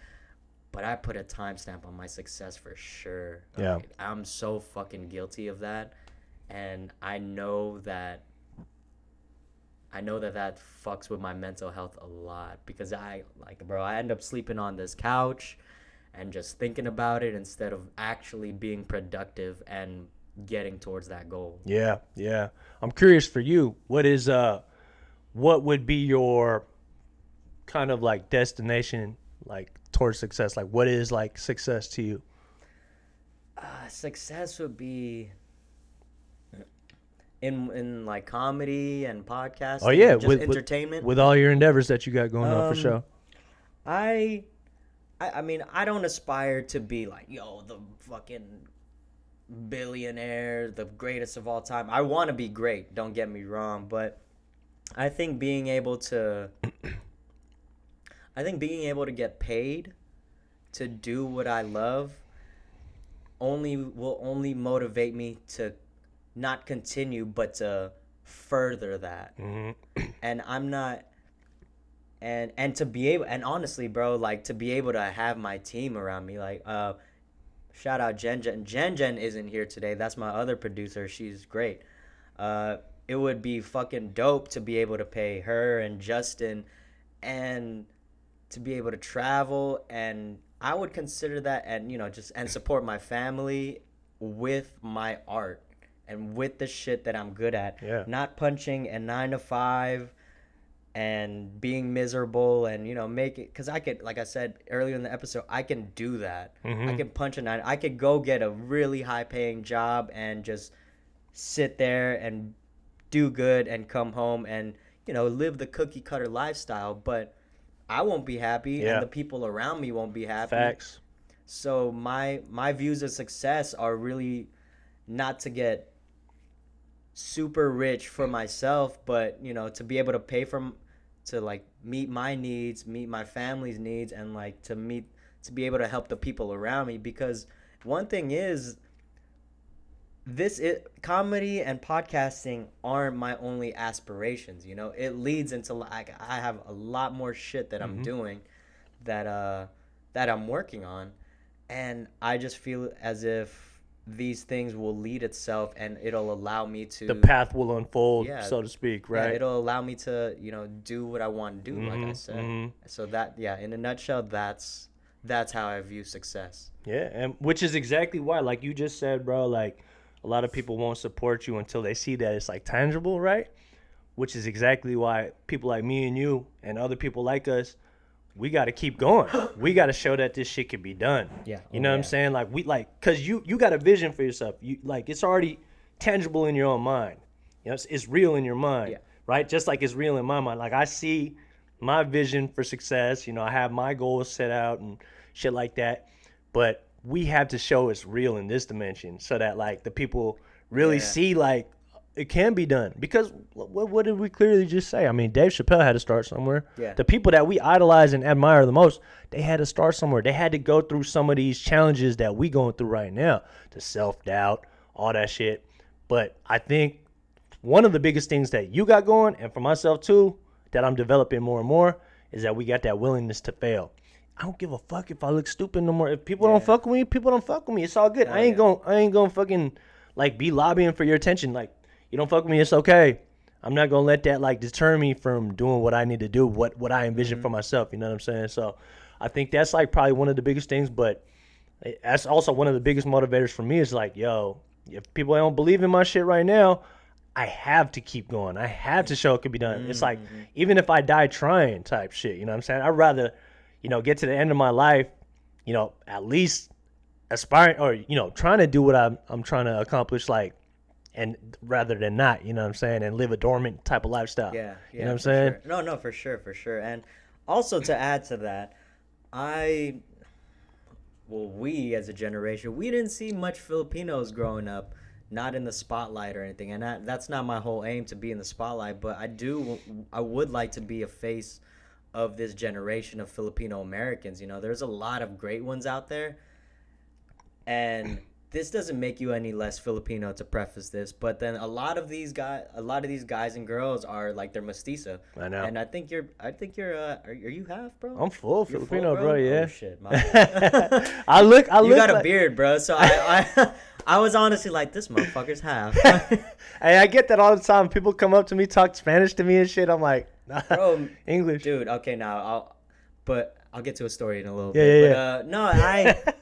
S2: but I put a timestamp on my success for sure.
S3: Yeah.
S2: Like, I'm so fucking guilty of that, and I know that fucks with my mental health a lot because I end up sleeping on this couch and just thinking about it instead of actually being productive and getting towards that goal.
S3: Yeah, yeah. I'm curious for you. What would be your kind of like destination, like towards success? Like, what is like success to you?
S2: Success would be in like comedy and podcasting.
S3: Oh yeah,
S2: just entertainment
S3: with all your endeavors that you got going on for sure.
S2: I mean, I don't aspire to be like, yo, the fucking billionaire, the greatest of all time. I want to be great, don't get me wrong, but I think being able to get paid to do what I love will only motivate me to not continue, but to further that. And I'm not, and to be able, and honestly, bro, like to be able to have my team around me, like, shout out Jen. Jen isn't here today. That's my other producer. She's great. It would be fucking dope to be able to pay her and Justin, and to be able to travel, and I would consider that, and and support my family with my art. And with the shit that I'm good at, not punching a 9 to 5 and being miserable and, make it, because I could, like I said earlier in the episode, I can do that. I can punch a 9. I could go get a really high paying job and just sit there and do good and come home and, live the cookie cutter lifestyle. But I won't be happy and the people around me won't be happy.
S3: Facts.
S2: So my views of success are really not to get super rich for myself, but to be able to to like meet my needs, meet my family's needs, and like to be able to help the people around me. Because one thing is, comedy and podcasting aren't my only aspirations. It leads into like I have a lot more shit that I'm doing that I'm working on, and I just feel as if these things will lead itself, and it'll allow me to
S3: The path will unfold,
S2: Yeah.
S3: so to speak,
S2: yeah,
S3: right?
S2: it'll allow me to do what I want to do, like I said. So that in a nutshell, that's how I view success.
S3: Yeah, and which is exactly why, like you just said, bro, like a lot of people won't support you until they see that it's like tangible, right? Which is exactly why people like me and you and other people like us, we got to keep going. We got to show that this shit can be done.
S2: Yeah.
S3: You know what I'm saying? Like cuz you got a vision for yourself. You like it's already tangible in your own mind. You know, it's real in your mind, right? Just like it's real in my mind. Like I see my vision for success, you know, I have my goals set out and shit like that. But we have to show it's real in this dimension so that like the people really see like it can be done. Because what did we clearly just say? I mean, Dave Chappelle had to start somewhere.
S2: Yeah.
S3: The people that we idolize and admire the most, they had to start somewhere. They had to go through some of these challenges that we going through right now, the self-doubt, all that shit. But I think one of the biggest things that you got going, and for myself too, that I'm developing more and more, is that we got that willingness to fail. I don't give a fuck if I look stupid no more. If people don't fuck with me, people don't fuck with me. It's all good. I ain't gonna fucking like be lobbying for your attention. Like, you don't fuck with me, it's okay. I'm not gonna let that like deter me from doing what I need to do, what I envision for myself. You know what I'm saying? So I think that's like probably one of the biggest things, but that's also one of the biggest motivators for me is like, yo, if people don't believe in my shit right now, I have to keep going. I have to show it could be done. It's like, even if I die trying type shit, you know what I'm saying? I'd rather, you know, get to the end of my life, you know, at least aspiring or, you know, trying to do what I'm trying to accomplish, like, and rather than not, you know what I'm saying, and live a dormant type of lifestyle.
S2: Yeah,
S3: you know what I'm saying?
S2: Sure. No, for sure. And also to add to that, we as a generation, we didn't see much Filipinos growing up, not in the spotlight or anything. And that's not my whole aim to be in the spotlight, but I would like to be a face of this generation of Filipino-Americans. You know, there's a lot of great ones out there, and this doesn't make you any less Filipino, to preface this, but then a lot of these guys and girls are like they're mestizo.
S3: I know.
S2: And I think you're are you half, bro?
S3: I'm full
S2: You're
S3: Filipino,
S2: full,
S3: bro. Yeah.
S2: Oh shit, my
S3: I look.
S2: You got
S3: like,
S2: a beard, bro. So I was honestly like, this motherfucker's half.
S3: Hey, I get that all the time. People come up to me, talk Spanish to me and shit. I'm like, nah,
S2: Bro,
S3: English.
S2: dude. Okay, now I'll get to a story in a little
S3: Yeah,
S2: bit.
S3: yeah,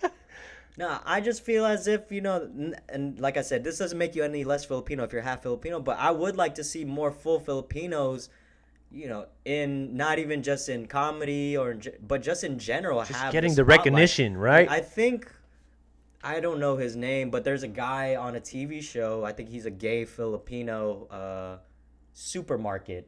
S2: But, no, I just feel as if, you know, and like I said, this doesn't make you any less Filipino if you're half Filipino, but I would like to see more full Filipinos, you know, in not even just in comedy but just in general.
S3: Just
S2: have
S3: getting the
S2: spotlight.
S3: recognition, right?
S2: I think, I don't know his name, but there's a guy on a TV show. I think he's a gay Filipino supermarket.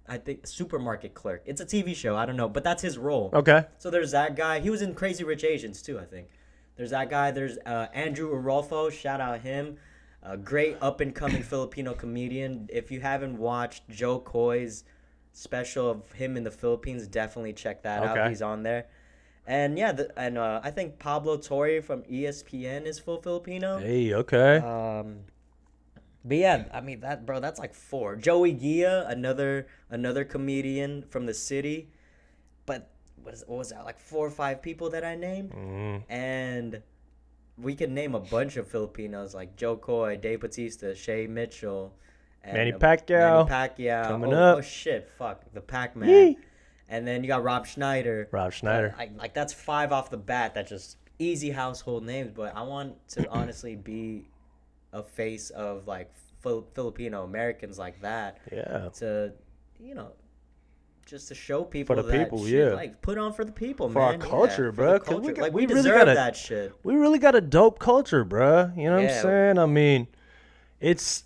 S2: I think supermarket clerk. It's a TV show. I don't know, but that's his role.
S3: Okay.
S2: So there's that guy. He was in Crazy Rich Asians too, I think. There's that guy. There's Andrew Arolfo. Shout out him. A great up-and-coming Filipino comedian. If you haven't watched Joe Coy's special of him in the Philippines, definitely check that out. He's on there. And yeah, I think Pablo Torre from ESPN is full Filipino.
S3: Hey, okay.
S2: But yeah, I mean that's like 4. Joey Gia, another comedian from the city. But what was that, like 4 or 5 people that I named? And we could name a bunch of Filipinos like Joe Coy, Dave Bautista, Shay Mitchell, and
S3: Manny Pacquiao. Coming up.
S2: Oh shit, fuck, the Pac-Man. And then you got Rob Schneider. Like that's 5 off the bat. That's just easy household names. But I want to honestly be a face of like Filipino Americans like that.
S3: Yeah.
S2: To, you know, just to show people
S3: for the
S2: that
S3: people,
S2: shit,
S3: yeah.
S2: like put on for the people,
S3: for
S2: man.
S3: our culture, bro.
S2: For the culture.
S3: We
S2: we
S3: really
S2: deserve
S3: got
S2: that shit.
S3: We really got a dope culture, bro. You know what I'm saying? I mean, it's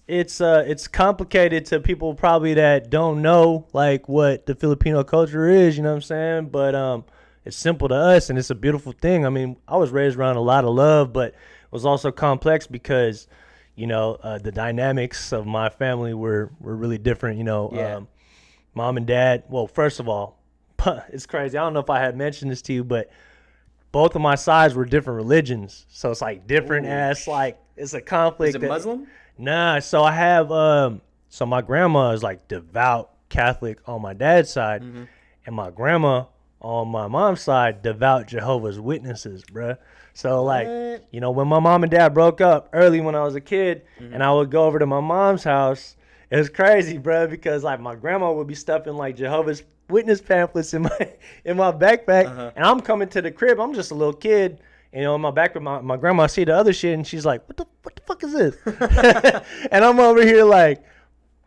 S3: complicated to people probably that don't know like what the Filipino culture is. You know what I'm saying? But it's simple to us, and it's a beautiful thing. I mean, I was raised around a lot of love, but it was also complex because, you know, the dynamics of my family were really different. You know, mom and dad. Well, first of all, it's crazy. I don't know if I had mentioned this to you, but both of my sides were different religions, so it's like different ass. Like it's a conflict.
S2: Is it Muslim?
S3: Nah. So I have so my grandma is like devout Catholic on my dad's side, and my grandma on my mom's side, devout Jehovah's Witnesses, bruh. So, like,
S2: What?
S3: you know, when my mom and dad broke up early when I was a kid, and I would go over to my mom's house, it was crazy, bruh, because, like, my grandma would be stuffing, like, Jehovah's Witness pamphlets in my backpack, and I'm coming to the crib. I'm just a little kid, you know, in my backpack. My grandma see the other shit, and she's like, what the fuck is this? And I'm over here like,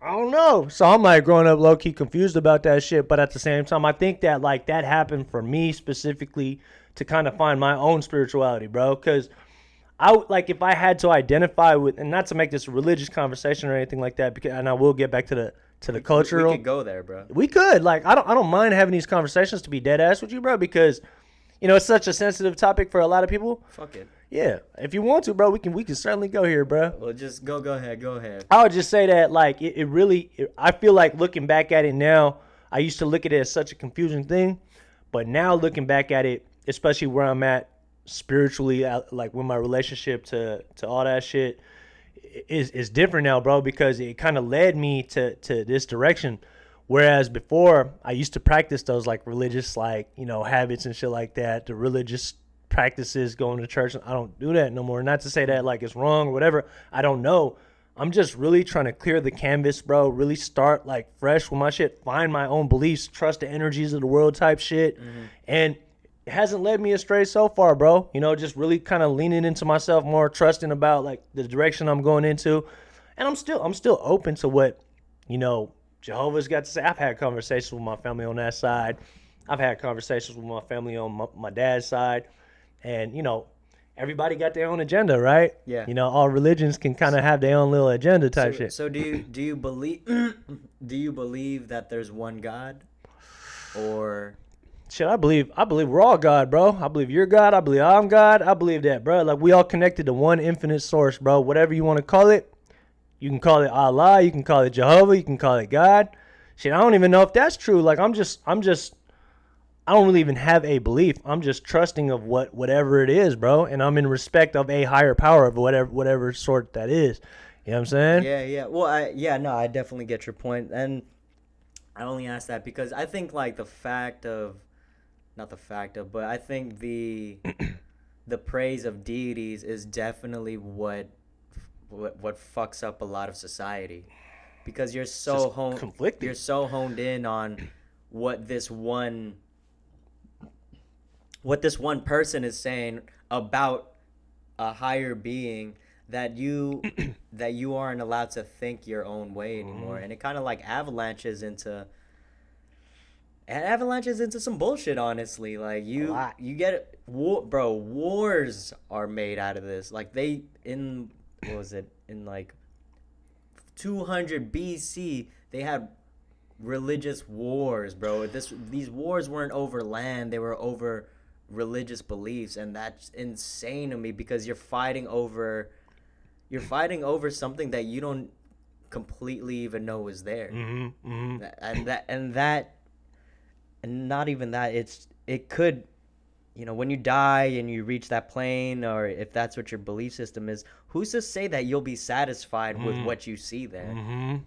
S3: I don't know. So I'm like growing up low-key confused about that shit. But at the same time, I think that like that happened for me specifically to kind of find my own spirituality, bro. Because like if I had to identify with, and not to make this a religious conversation or anything like that, because, and I will get back to the cultural.
S2: We could go there, bro.
S3: We could. Like I don't mind having these conversations, to be dead ass with you, bro, because you know it's such a sensitive topic for a lot of people.
S2: Fuck it.
S3: Yeah, if you want to, bro, we can certainly go here, bro.
S2: Well, just go ahead.
S3: I would just say that, like, it really, I feel like looking back at it now, I used to look at it as such a confusing thing, but now looking back at it, especially where I'm at spiritually, like with my relationship to all that shit, is different now, bro, because it kind of led me to this direction. Whereas before, I used to practice those, like, religious, like, you know, habits and shit like that, the religious practices, going to church. I don't do that no more. Not to say that like it's wrong or whatever. I don't know. I'm just really trying to clear the canvas, bro. Really start like fresh with my shit. Find my own beliefs. Trust the energies of the world type shit. And it hasn't led me astray so far, bro. You know, just really kind of leaning into myself more, trusting about like the direction I'm going into. And I'm still open to what, you know, Jehovah's got to say. I've had conversations with my family on that side. I've had conversations with my family on my dad's side. And, you know, everybody got their own agenda, right?
S2: Yeah.
S3: You know, all religions can kind of have their own little agenda type shit.
S2: So do you believe that there's one God, or
S3: Shit, I believe we're all God, bro. I believe you're God. I believe I'm God. I believe that, bro. Like, we all connected to one infinite source, bro. Whatever you want to call it. You can call it Allah. You can call it Jehovah. You can call it God. Shit, I don't even know if that's true. Like, I don't really even have a belief. I'm just trusting of whatever it is, bro. And I'm in respect of a higher power of whatever sort that is. You know what I'm saying?
S2: Yeah. Well, I definitely get your point. And I only ask that because I think like but I think the praise of deities is definitely what fucks up a lot of society, because you're so honed in on what this one person is saying about a higher being that you aren't allowed to think your own way anymore. And it kind of like avalanches into some bullshit, honestly. Like you get it, bro, wars are made out of this. Like in like 200 BC they had religious wars, bro. These wars weren't over land, they were over religious beliefs, and that's insane to me, because you're fighting over something that you don't completely even know is there. And not even that, it could, you know, when you die and you reach that plane, or if that's what your belief system is, who's to say that you'll be satisfied with what you see there?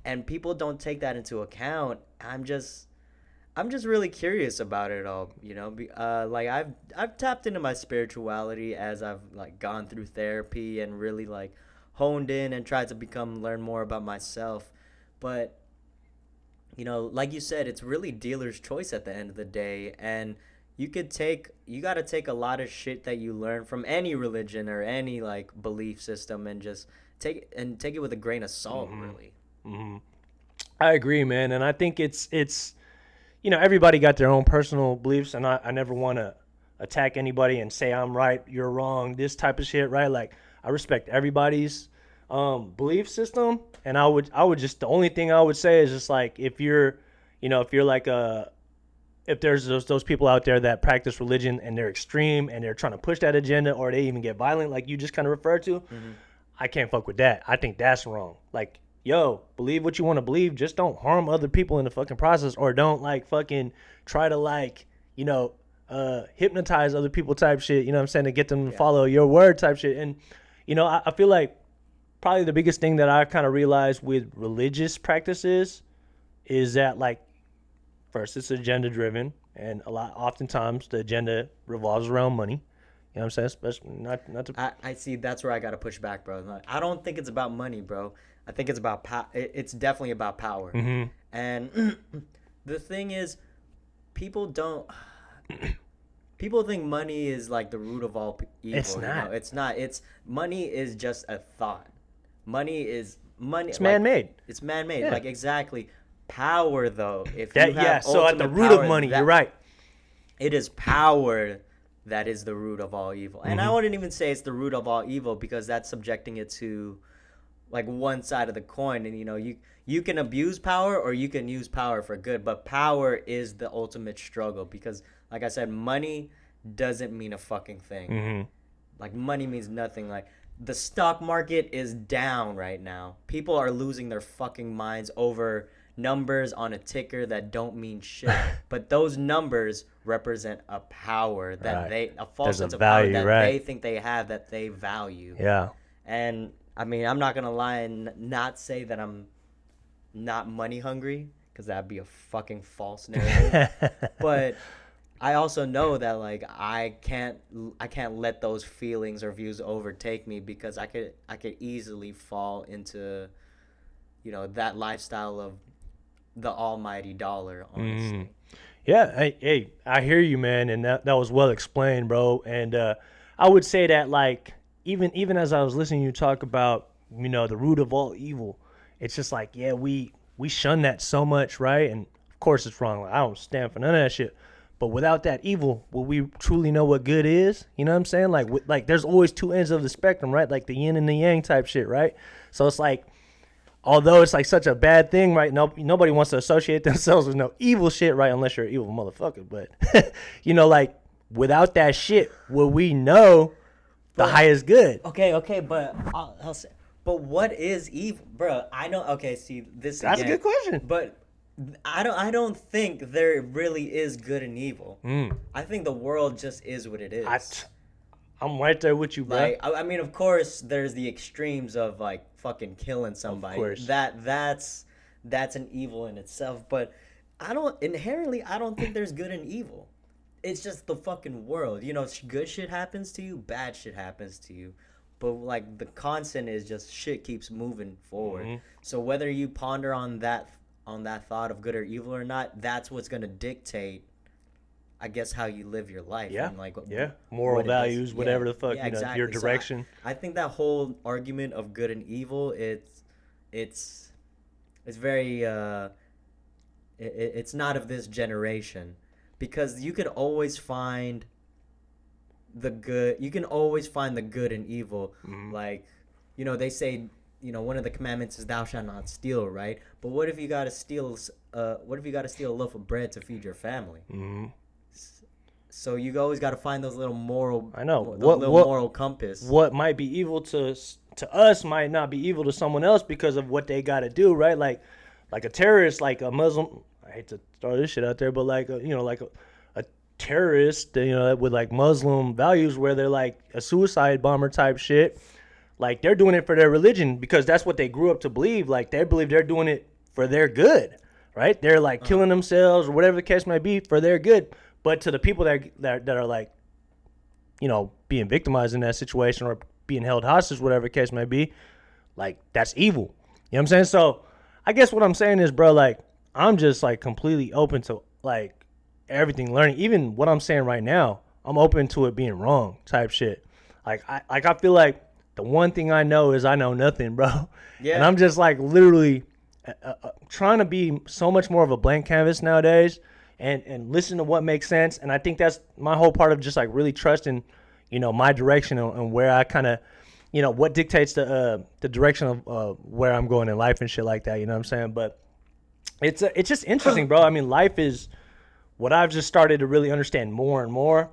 S2: And people don't take that into account. I'm just really curious about it all, you know. Like I've tapped into my spirituality as I've like gone through therapy and really like honed in and tried to learn more about myself. But you know, like you said, it's really dealer's choice at the end of the day, and you got to take a lot of shit that you learn from any religion or any like belief system and just take it with a grain of salt, really.
S3: I agree, man. And I think it's you know, everybody got their own personal beliefs, and I never want to attack anybody and say I'm right, you're wrong, this type of shit, right? Like, I respect everybody's belief system, and I would just, the only thing I would say is just like, if you're like if there's those people out there that practice religion and they're extreme and they're trying to push that agenda, or they even get violent, like you just kind of referred to, I can't fuck with that. I think that's wrong. Like, yo, believe what you want to believe, just don't harm other people in the fucking process, or don't like fucking try to like, you know, hypnotize other people type shit, you know what I'm saying, to get them to follow your word type shit. And, you know, I feel like probably the biggest thing that I kind of realized with religious practices is that, like, first, it's agenda driven, and oftentimes the agenda revolves around money. You know what I'm saying? Especially not to.
S2: I see. That's where I gotta push back, bro. Like, I don't think it's about money, bro. I think it's about It's definitely about power.
S3: Mm-hmm.
S2: And the thing is, people don't. People think money is like the root of all evil.
S3: It's not.
S2: You know? It's not. Money is just a thought. Money is money.
S3: It's man-made.
S2: It's man-made.
S3: Yeah.
S2: Like exactly. Power though, if
S3: That
S2: you have
S3: yeah. So at the
S2: ultimate
S3: root
S2: power,
S3: of money,
S2: that-
S3: you're right.
S2: It is power that is the root of all evil. And I wouldn't even say it's the root of all evil because that's subjecting it to like one side of the coin. And you can abuse power or you can use power for good, but power is the ultimate struggle because like I said, money doesn't mean a fucking thing.
S3: Mm-hmm.
S2: Like money means nothing. Like the stock market is down right now. People are losing their fucking minds over numbers on a ticker that don't mean shit. But those numbers represent a power that
S3: Right.
S2: a false
S3: There's a
S2: sense of
S3: value,
S2: power that
S3: right.
S2: they think they have that they value.
S3: Yeah.
S2: And I mean, I'm not gonna lie and not say that I'm not money hungry because that'd be a fucking false narrative. But I also know that like I can't let those feelings or views overtake me because I could easily fall into that lifestyle of the almighty dollar, honestly.
S3: Yeah, hey, I hear you, man, and that was well explained, bro. And I would say that, like, even as I was listening to you talk about, the root of all evil, it's just like, yeah, we shun that so much, right? And of course it's wrong. Like, I don't stand for none of that shit. But without that evil, will we truly know what good is? You know what I'm saying? Like there's always two ends of the spectrum, right? Like the yin and the yang type shit, right? So it's like, although it's like such a bad thing, right? Nobody wants to associate themselves with no evil shit, right? Unless you're an evil motherfucker. But, like without that shit, will we know the highest good?
S2: Okay, but I'll say, but what is evil, bro? I know. Okay, see this.
S3: That's
S2: again,
S3: a good question.
S2: But I don't think there really is good and evil. I think the world just is what it is.
S3: I'm right there with you, bro.
S2: Like, I mean, of course, there's the extremes of like fucking killing somebody.
S3: Of course.
S2: That's an evil in itself. But I don't think there's good and evil. It's just the fucking world. Good shit happens to you, bad shit happens to you. But like the constant is just shit keeps moving forward.
S3: Mm-hmm.
S2: So whether you ponder on that thought of good or evil or not, that's what's gonna dictate, I guess, how you live your life.
S3: Yeah.
S2: And like
S3: Moral
S2: what it
S3: values,
S2: does.
S3: whatever the fuck,
S2: exactly.
S3: your direction.
S2: So I think that whole argument of good and evil, it's very it's not of this generation, because you could always find the good. You can always find the good and evil. Like, they say, one of the commandments is thou shalt not steal, right? But what if you gotta steal? What if you gotta steal a loaf of bread to feed your family? So you always got to find those little moral.
S3: I know
S2: moral compass.
S3: What might be evil to us might not be evil to someone else because of what they got to do, right? Like a terrorist, like a Muslim. I hate to throw this shit out there, but like a terrorist, with like Muslim values, where they're like a suicide bomber type shit. Like they're doing it for their religion because that's what they grew up to believe. Like they believe they're doing it for their good, right? They're like killing themselves or whatever the case might be for their good. But to the people that are like, being victimized in that situation or being held hostage, whatever the case may be, like that's evil. You know what I'm saying? So I guess what I'm saying is, bro, like I'm just like completely open to like everything learning. Even what I'm saying right now, I'm open to it being wrong type shit. Like I feel like the one thing I know is I know nothing, bro.
S2: Yeah.
S3: And I'm just like literally trying to be so much more of a blank canvas nowadays. And listen to what makes sense. And I think that's my whole part of just like really trusting, my direction and where I kind of, what dictates the direction of where I'm going in life and shit like that. You know what I'm saying? But it's just interesting, bro. I mean, life is what I've just started to really understand more and more.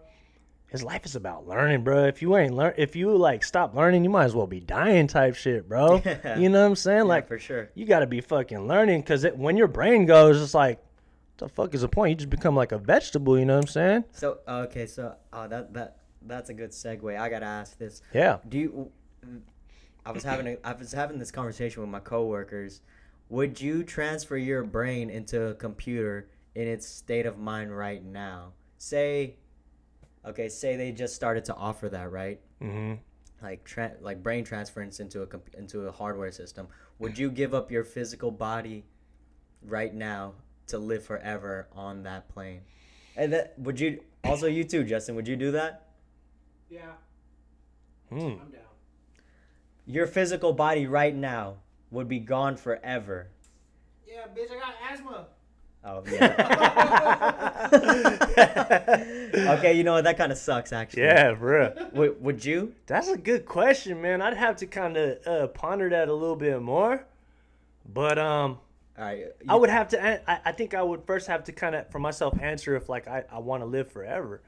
S3: Is life is about learning, bro. If you like stop learning, you might as well be dying type shit, bro. You know what I'm saying? Like
S2: for sure.
S3: You got to be fucking learning because when your brain goes, it's like, the fuck is the point? You just become like a vegetable, you know what I'm saying?
S2: So okay, so that's a good segue. I gotta ask this.
S3: Yeah.
S2: I was having this conversation with my coworkers. Would you transfer your brain into a computer in its state of mind right now, say they just started to offer that, right?
S3: Mm-hmm.
S2: Like brain transference into a hardware system, would you give up your physical body right now to live forever on that plane? And that would you also, you too, Justin, would you do that?
S4: Yeah,
S3: Hmm.
S4: I'm down.
S2: Your physical body right now would be gone forever.
S4: Yeah, bitch, I got asthma.
S2: Oh yeah. Okay, you know what? That kind of sucks, actually.
S3: Yeah, bro.
S2: Would you?
S3: That's a good question, man. I'd have to kind of ponder that a little bit more. But
S2: All right.
S3: I would have to. I think I would first have to kind of, for myself, answer if like I want to live forever.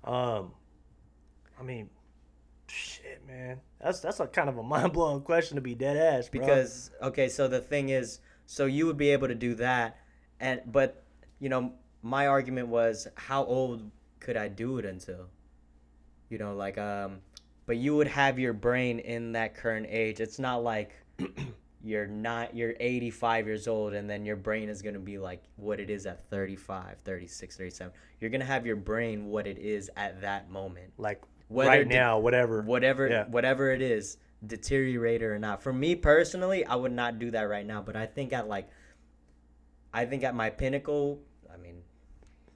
S3: I mean, shit, man. That's a kind of a mind blowing question to be dead ass, bro.
S2: Because okay, so the thing is, so you would be able to do that, but you know, my argument was, how old could I do it until? You know, like but you would have your brain in that current age. It's not like you're 85 years old and then your brain is going to be like what it is at 35, 36, 37. You're going to have your brain what it is at that moment.
S3: Like
S2: Whether
S3: right now, whatever. Yeah.
S2: Whatever it is, deteriorate or not. For me personally, I would not do that right now, but I think at my pinnacle, I mean,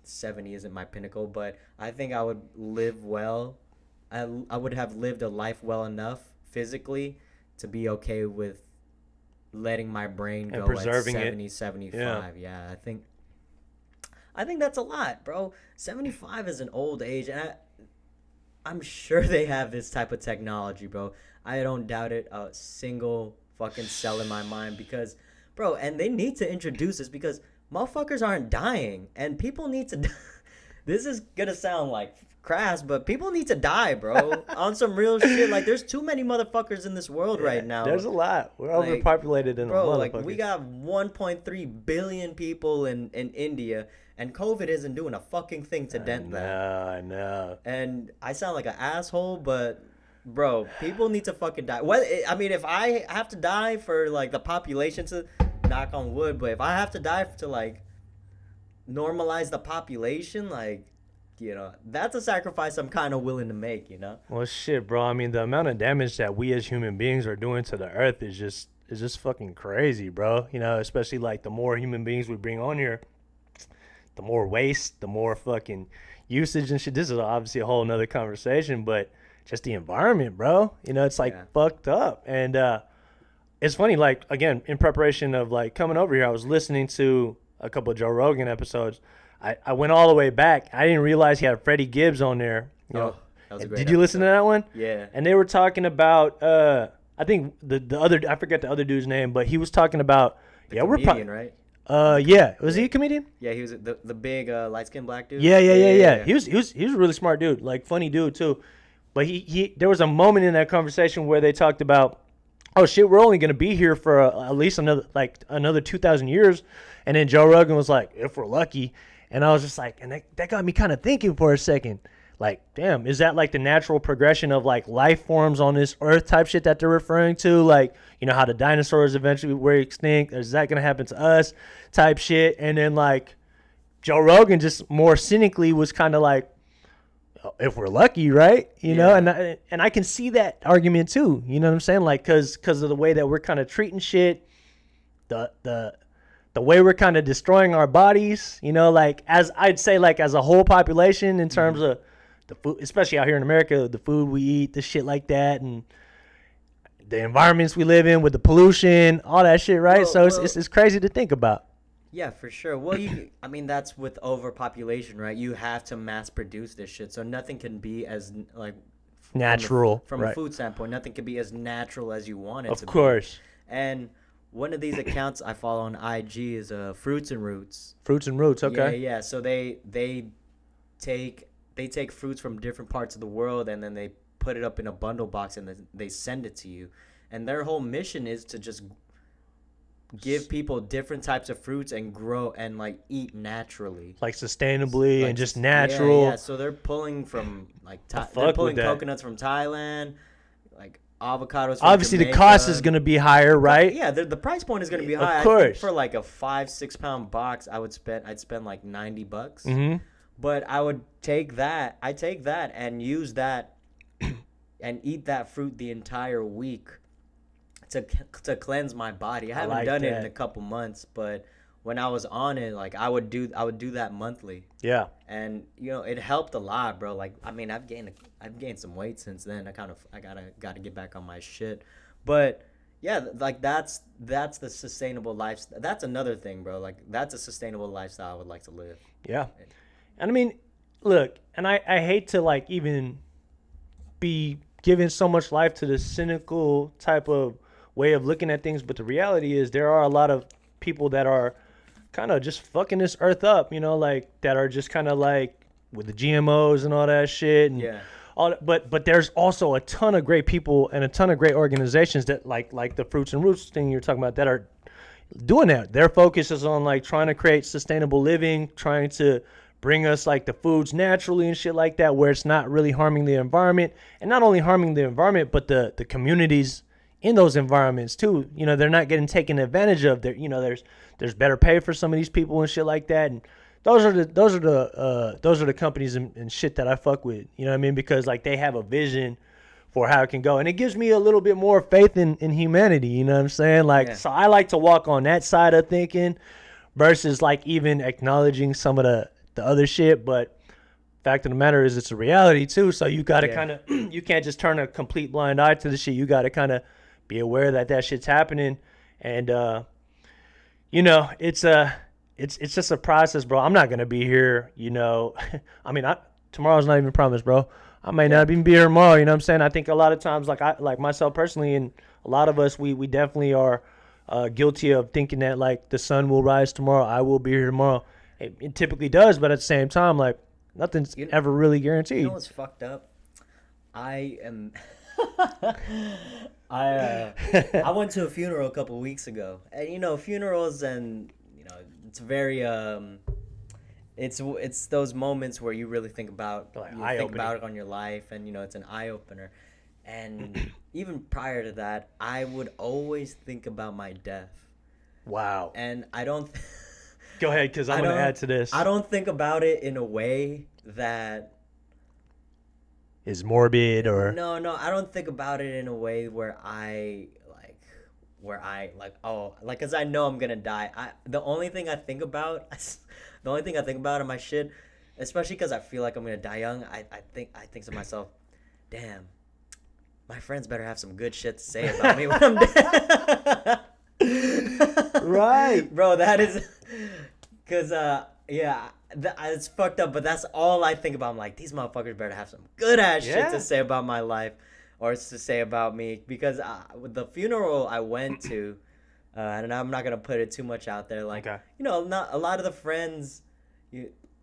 S2: 70 isn't my pinnacle, but I think I would live well. I would have lived a life well enough physically to be okay with letting my brain
S3: And
S2: go
S3: preserving
S2: at
S3: it.
S2: 70, 75. Yeah, I think that's a lot, bro. 75 is an old age, and I'm sure they have this type of technology, bro. I don't doubt it a single fucking cell in my mind, because, bro, and they need to introduce this because motherfuckers aren't dying, and people need to. This is gonna sound like crass, but people need to die, bro. On some real shit. Like, there's too many motherfuckers in this world right now.
S3: There's a lot. We're
S2: Like,
S3: overpopulated in
S2: bro,
S3: a
S2: like,
S3: motherfucker.
S2: we got 1.3 billion people in India, and COVID isn't doing a fucking thing to dent that.
S3: I know.
S2: And I sound like an asshole, but bro, people need to fucking die. What I mean, if I have to die for like the population to, knock on wood, but if I have to die to like normalize the population, like, you know, that's a sacrifice I'm kind of willing to make, you know?
S3: Well, shit, bro. I mean, the amount of damage that we as human beings are doing to the earth is just fucking crazy, bro. You know, especially like the more human beings we bring on here, the more waste, the more fucking usage and shit. This is obviously a whole nother conversation, but just the environment, bro. You know, it's like fucked up. And it's funny, like, again, in preparation of like coming over here, I was listening to a couple of Joe Rogan episodes. I went all the way back. I didn't realize he had Freddie Gibbs on there. You know.
S2: That was a great
S3: Did you listen to that one?
S2: Yeah.
S3: And they were talking about I think the other, I forget the other dude's name, but he was talking about
S2: We're comedian, right?
S3: Yeah, was he a comedian?
S2: Yeah, he was the big light-skinned black dude.
S3: Yeah. He was a really smart dude, like funny dude too. But he there was a moment in that conversation where they talked about, oh shit, we're only gonna be here for at least another 2,000 years, and then Joe Rogan was like, if we're lucky, and I was just like, and that got me kind of thinking for a second, like, damn, is that like the natural progression of like life forms on this earth type shit that they're referring to, like, you know, how the dinosaurs eventually were extinct? Is that gonna happen to us type shit? And then like Joe Rogan just more cynically was kind of like, if we're lucky, right? You know, and I can see that argument too. You know what I'm saying? Like, cause of the way that we're kind of treating shit, the way we're kind of destroying our bodies. You know, like as I'd say, like as a whole population in terms of the food, especially out here in America, the food we eat, the shit like that, and the environments we live in with the pollution, all that shit, right? So it's crazy to think about.
S2: Yeah, for sure. Well, I mean, that's with overpopulation, right? You have to mass produce this shit, so nothing can be as like
S3: Natural,
S2: from
S3: right.
S2: a food standpoint. Nothing can be as natural as you want it to
S3: Of course.
S2: be. And one of these accounts I follow on IG is Fruits and Roots.
S3: Fruits and Roots, okay.
S2: Yeah. So they take fruits from different parts of the world, and then they put it up in a bundle box, and then they send it to you. And their whole mission is to just give people different types of fruits and grow and like eat naturally,
S3: Like sustainably
S2: like,
S3: and just natural.
S2: Yeah. So they're pulling from like they're pulling coconuts from Thailand, like avocados. From
S3: Obviously, the
S2: Jamaica.
S3: cost is going to be higher, right?
S2: Yeah, the price point is gonna be
S3: Of
S2: high. I
S3: course.
S2: think for like a 5-6 pound box, I'd spend like $90.
S3: Mm-hmm.
S2: But I would take that. I take that and use that, and eat that fruit the entire week, to cleanse my body. I haven't
S3: like
S2: done it
S3: that.
S2: in a couple months, but when I was on it, like I would do that monthly,
S3: Yeah.
S2: and it helped a lot, bro. Like I mean, I've gained some weight since then. I gotta get back on my shit, but yeah, like that's the sustainable lifestyle. That's another thing, bro. Like that's a sustainable lifestyle I would like to live.
S3: Yeah. And I mean, look, and I hate to like even be giving so much life to the cynical type of way of looking at things, but the reality is there are a lot of people that are kind of just fucking this earth up, like that are just kind of like with the GMOs and all that shit. And
S2: Yeah.
S3: But there's also a ton of great people and a ton of great organizations that like the Fruits and Roots thing you're talking about that are doing that. Their focus is on like trying to create sustainable living, trying to bring us like the foods naturally and shit like that, where it's not really harming the environment, and not only harming the environment, but the communities in those environments too. They're not getting taken advantage of. There's better pay for some of these people and shit like that. And those are the companies and shit that I fuck with. You know what I mean? Because like they have a vision for how it can go, and it gives me a little bit more faith in humanity. You know what I'm saying? Like,
S2: Yeah.
S3: So I like to walk on that side of thinking versus like even acknowledging some of the other shit. But fact of the matter is it's a reality too. So you got to kind of, you can't just turn a complete blind eye to the shit. You got to kind of be aware that shit's happening. And, it's just a process, bro. I'm not going to be here, I mean, tomorrow's not even promised, bro. I may not even be here tomorrow. You know what I'm saying? I think a lot of times, like myself personally, and a lot of us, we definitely are guilty of thinking that like the sun will rise tomorrow. I will be here tomorrow. It typically does, but at the same time, like nothing's ever really guaranteed.
S2: You know what's fucked up? I am. I went to a funeral a couple weeks ago, and funerals, and it's very it's those moments where you really think about it on your life, and it's an eye opener. And even prior to that, I would always think about my death.
S3: Wow.
S2: And I don't.
S3: Go ahead, because I'm going to add to this.
S2: I don't think about it in a way that
S3: is morbid or...
S2: No, I don't think about it in a way where because I know I'm going to die. The only thing I think about in my shit, especially because I feel like I'm going to die young, I think to myself, damn, my friends better have some good shit to say about me when I'm dead.
S3: Right.
S2: Bro, that is... Because, it's fucked up, but that's all I think about. I'm like, these motherfuckers better have some good-ass shit to say about my life or to say about me. Because with the funeral I went to, and I'm not going to put it too much out there, like, not a lot of the friends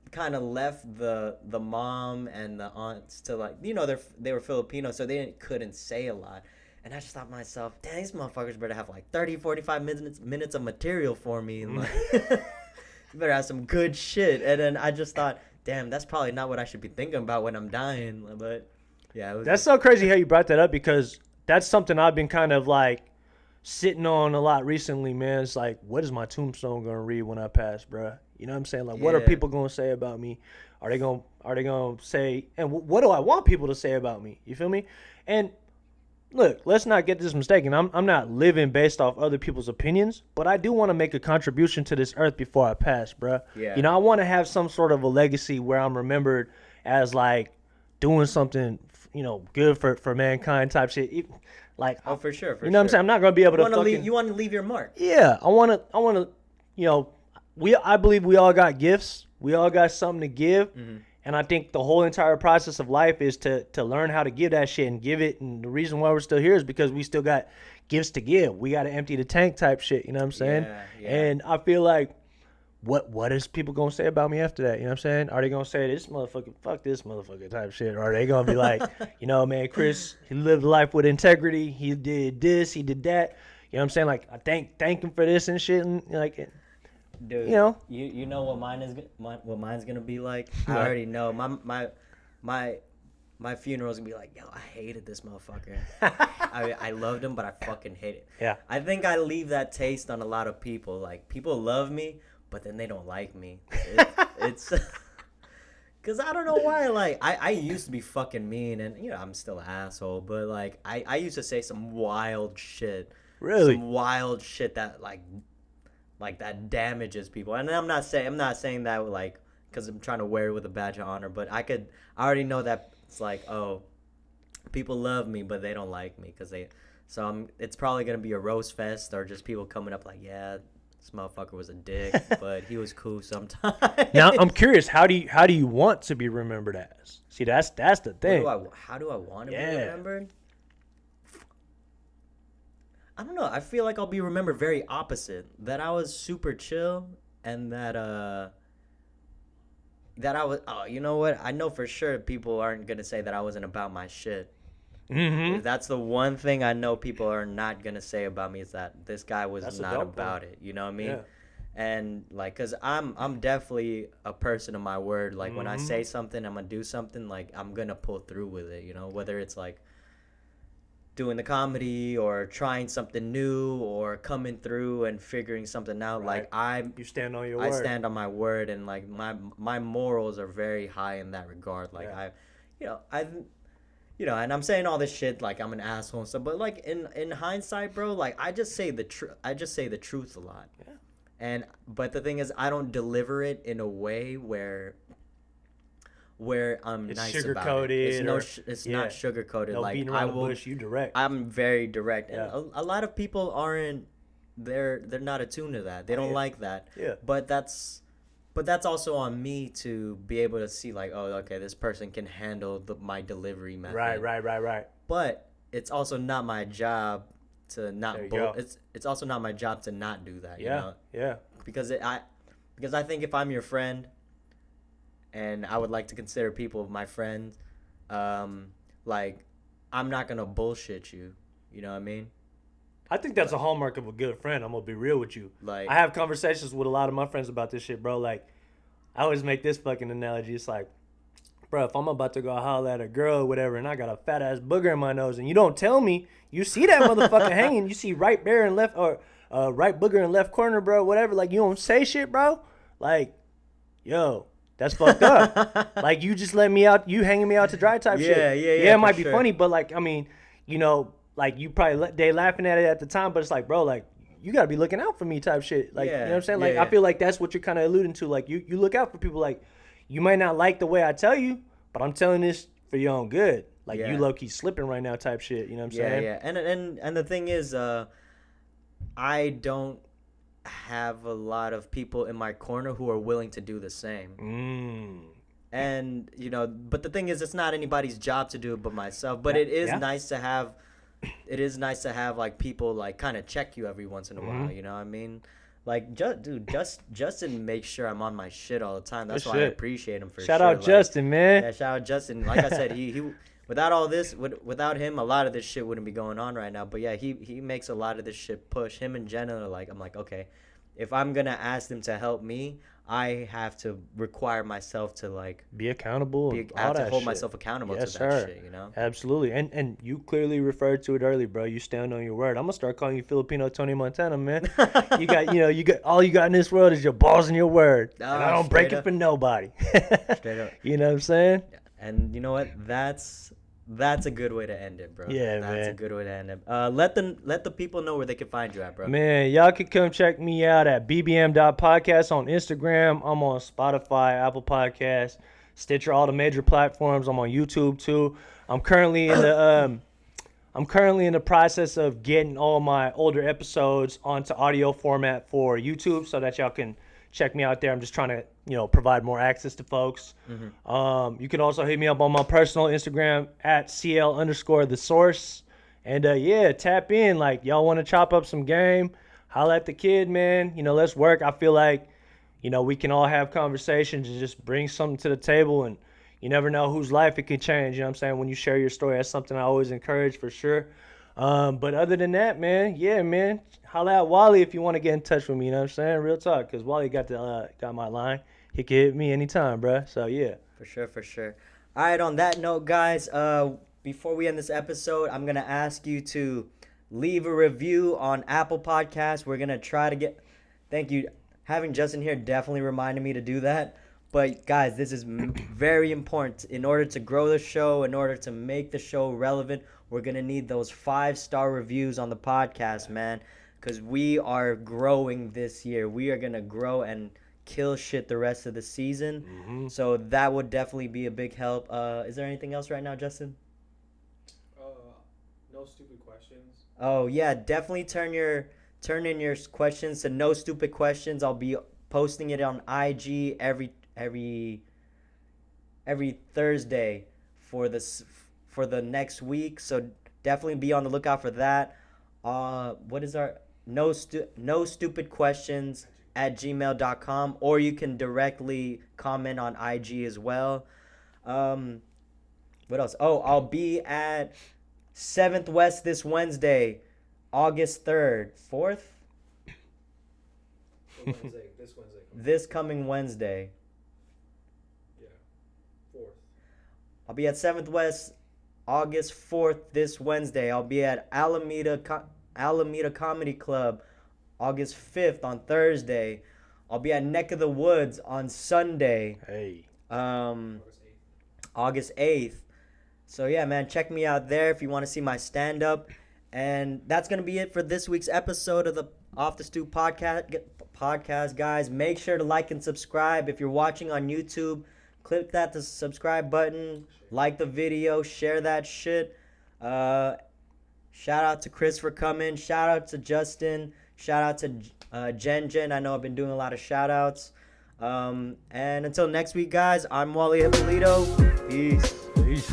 S2: kind of left the mom and the aunts to, like, they were Filipino, so they couldn't say a lot. And I just thought to myself, damn, these motherfuckers better have like 30, 45 minutes of material for me. And like, you better have some good shit. And then I just thought, damn, that's probably not what I should be thinking about when I'm dying. But yeah.
S3: That's so crazy how you brought that up, because that's something I've been kind of like sitting on a lot recently, man. It's like, what is my tombstone going to read when I pass, bro? You know what I'm saying? Like, what are people going to say about me? Are they going to say, and what do I want people to say about me? You feel me? And look, let's not get this mistaken. I'm not living based off other people's opinions, but I do want to make a contribution to this earth before I pass, bruh.
S2: Yeah.
S3: I want to have some sort of a legacy where I'm remembered as like doing something, good for mankind type shit. Like,
S2: for sure.
S3: You know what I'm saying? I'm not gonna be able to.
S2: You want to leave your mark.
S3: Yeah, I want to. I believe we all got gifts. We all got something to give. Mm-hmm. And I think the whole entire process of life is to learn how to give that shit and give it. And the reason why we're still here is because we still got gifts to give. We got to empty the tank type shit. You know what I'm saying?
S2: Yeah.
S3: And I feel like, what is people going to say about me after that? You know what I'm saying? Are they going to say this motherfucker, fuck this motherfucker type shit? Or are they going to be like, man, Chris, he lived life with integrity. He did this, he did that. You know what I'm saying? Like, I thank him for this and shit. And like,
S2: dude, you know what mine's gonna be like? I already know. My my funeral's gonna be like, yo, I hated this motherfucker. I loved him, but I fucking hate it.
S3: Yeah.
S2: I think I leave that taste on a lot of people. Like, people love me, but then they don't like me. It's because I don't know why. Like, I used to be fucking mean, and, you know, I'm still an asshole, but, like, I used to say some wild shit.
S3: Really?
S2: Some wild shit that, like that damages people. And I'm not saying that, like, because I'm trying to wear it with a badge of honor, but I already know that it's like, oh, people love me, but they don't like me it's probably going to be a roast fest, or just people coming up like, yeah, this motherfucker was a dick, but he was cool sometimes.
S3: Now I'm curious, how do you want to be remembered as? See, that's the thing.
S2: How do I want to be remembered? I don't know. I feel like I'll be remembered very opposite. That I was super chill, and that I was. Oh, you know what? I know for sure people aren't gonna say that I wasn't about my shit.
S3: Mm-hmm.
S2: That's the one thing I know people are not gonna say about me, is that this guy was
S3: That's
S2: not about it. You know what I mean?
S3: Yeah.
S2: And, like, cause I'm definitely a person of my word. Like, when I say something, I'm gonna do something. Like, I'm gonna pull through with it. You know, whether it's like doing the comedy or trying something new or coming through and figuring something out.
S3: Right.
S2: Like,
S3: You stand on your word.
S2: I stand on my word, and, like, my morals are very high in that regard. Like, and I'm saying all this shit like I'm an asshole and stuff, but, like, in hindsight, bro, like, I just say the truth a lot. Yeah. But the thing is, I don't deliver it in a way where I'm
S3: It's
S2: nice
S3: sugar-coated,
S2: about it. It's not sugar coated.
S3: No
S2: like,
S3: beating around the bush. You direct.
S2: I'm very direct,
S3: Yeah.
S2: and a lot of people aren't. They're not attuned to that. They don't like that.
S3: Yeah.
S2: But that's also on me to be able to see, like, oh, okay, this person can handle my delivery method.
S3: Right.
S2: But it's also not my job to not.
S3: There you go.
S2: It's also not my job to not do that.
S3: Yeah.
S2: You know?
S3: Yeah.
S2: Because I think if I'm your friend, and I would like to consider people my friends, like, I'm not gonna bullshit you. You know what I mean?
S3: I think that's a hallmark of a good friend. I'm gonna be real with you.
S2: Like,
S3: I have conversations with a lot of my friends about this shit, bro. Like, I always make this fucking analogy. It's like, bro, if I'm about to go holler at a girl or whatever, and I got a fat ass booger in my nose, and you don't tell me, you see that motherfucker hanging, you see right bear and left, or right booger in left corner, bro, whatever. Like, you don't say shit, bro. Like, yo, that's fucked up. Like, you just let me out, you hanging me out to dry type shit. Yeah, it might be funny, but, like, I mean, you know, like, you probably they laughing at it at the time, but it's like, bro, like, you gotta be looking out for me type shit. Like, you know what I'm saying? Like, I feel like that's what you're kind of alluding to. Like, you look out for people. Like, you might not like the way I tell you, but I'm telling this for your own good. Like, you low key slipping right now type shit. You know what I'm saying?
S2: Yeah. And the thing is, I don't have a lot of people in my corner who are willing to do the same. And, you know, but the thing is, it's not anybody's job to do it but myself. But it is nice to have. It is nice to have, like, people, like, kind of check you every once in a while. You know what I mean? Like, Justin makes sure I'm on my shit all the time. That's why I appreciate him for
S3: shout
S2: sure.
S3: out, like, Justin, man.
S2: Yeah, shout out Justin. Like I said, he without all this, without him, a lot of this shit wouldn't be going on right now. But yeah, he makes a lot of this shit push. Him and Jenna are like, I'm like, okay, if I'm gonna ask them to help me, I have to require myself to, like,
S3: be accountable.
S2: I have to hold myself accountable to that shit, you know?
S3: Absolutely. And you clearly referred to it earlier, bro. You stand on your word. I'm gonna start calling you Filipino Tony Montana, man. you got all you got in this world is your balls and your word. And I don't break it for nobody.
S2: Straight up.
S3: You know what I'm saying?
S2: And you know what? That's a good way to end it, bro.
S3: Yeah, man.
S2: That's a good way to end it. Let the people know where they can find you at, bro.
S3: Man, y'all can come check me out at bbm.podcast on Instagram. I'm on Spotify, Apple Podcasts, Stitcher, all the major platforms. I'm on YouTube too. I'm currently in the process of getting all my older episodes onto audio format for YouTube so that y'all can check me out there. I'm just trying to, provide more access to folks. You can also hit me up on my personal Instagram at CL_the source. And tap in. Like, y'all want to chop up some game, holla at the kid, man. Let's work. I feel like, we can all have conversations and just bring something to the table, and you never know whose life it can change. You know what I'm saying? When you share your story, that's something I always encourage for sure. But other than that, man, holla at Wally if you want to get in touch with me. You know what I'm saying? Real talk, because Wally got my line. He can hit me anytime, bro. So, yeah.
S2: For sure. All right, on that note, guys, before we end this episode, I'm going to ask you to leave a review on Apple Podcasts. We're going to try to get... Thank you. Having Justin here definitely reminded me to do that. But, guys, this is very important. In order to grow the show, in order to make the show relevant, we're going to need those 5-star reviews on the podcast, man. Because we are growing this year. We are going to grow and kill shit the rest of the season.
S3: Mm-hmm.
S2: So that would definitely be a big help. Is there anything else right now, Justin?
S4: No stupid questions.
S2: Oh yeah, definitely turn in your questions to no stupid questions. I'll be posting it on IG every Thursday for the next week. So definitely be on the lookout for that. What is our no stupid questions at gmail.com, or you can directly comment on IG as well. What else? Oh, I'll be at 7th West this Wednesday, August 3rd. 4th?
S4: This Wednesday.
S2: This coming Wednesday.
S4: Yeah. 4th.
S2: I'll be at 7th West, August 4th this Wednesday. I'll be at Alameda Comedy Club, August 5th on Thursday. I'll be at Neck of the Woods on Sunday.
S3: Hey.
S2: August 8th. So yeah, man, check me out there if you want to see my stand-up. And that's going to be it for this week's episode of the Off the Stoop podcast, guys. Make sure to like and subscribe. If you're watching on YouTube, click that the subscribe button, like the video, share that shit. Shout out to Chris for coming. Shout out to Justin. Shout out to Jen. I know I've been doing a lot of shout outs. And until next week, guys, I'm Wally Hippolito. Peace.
S3: Peace.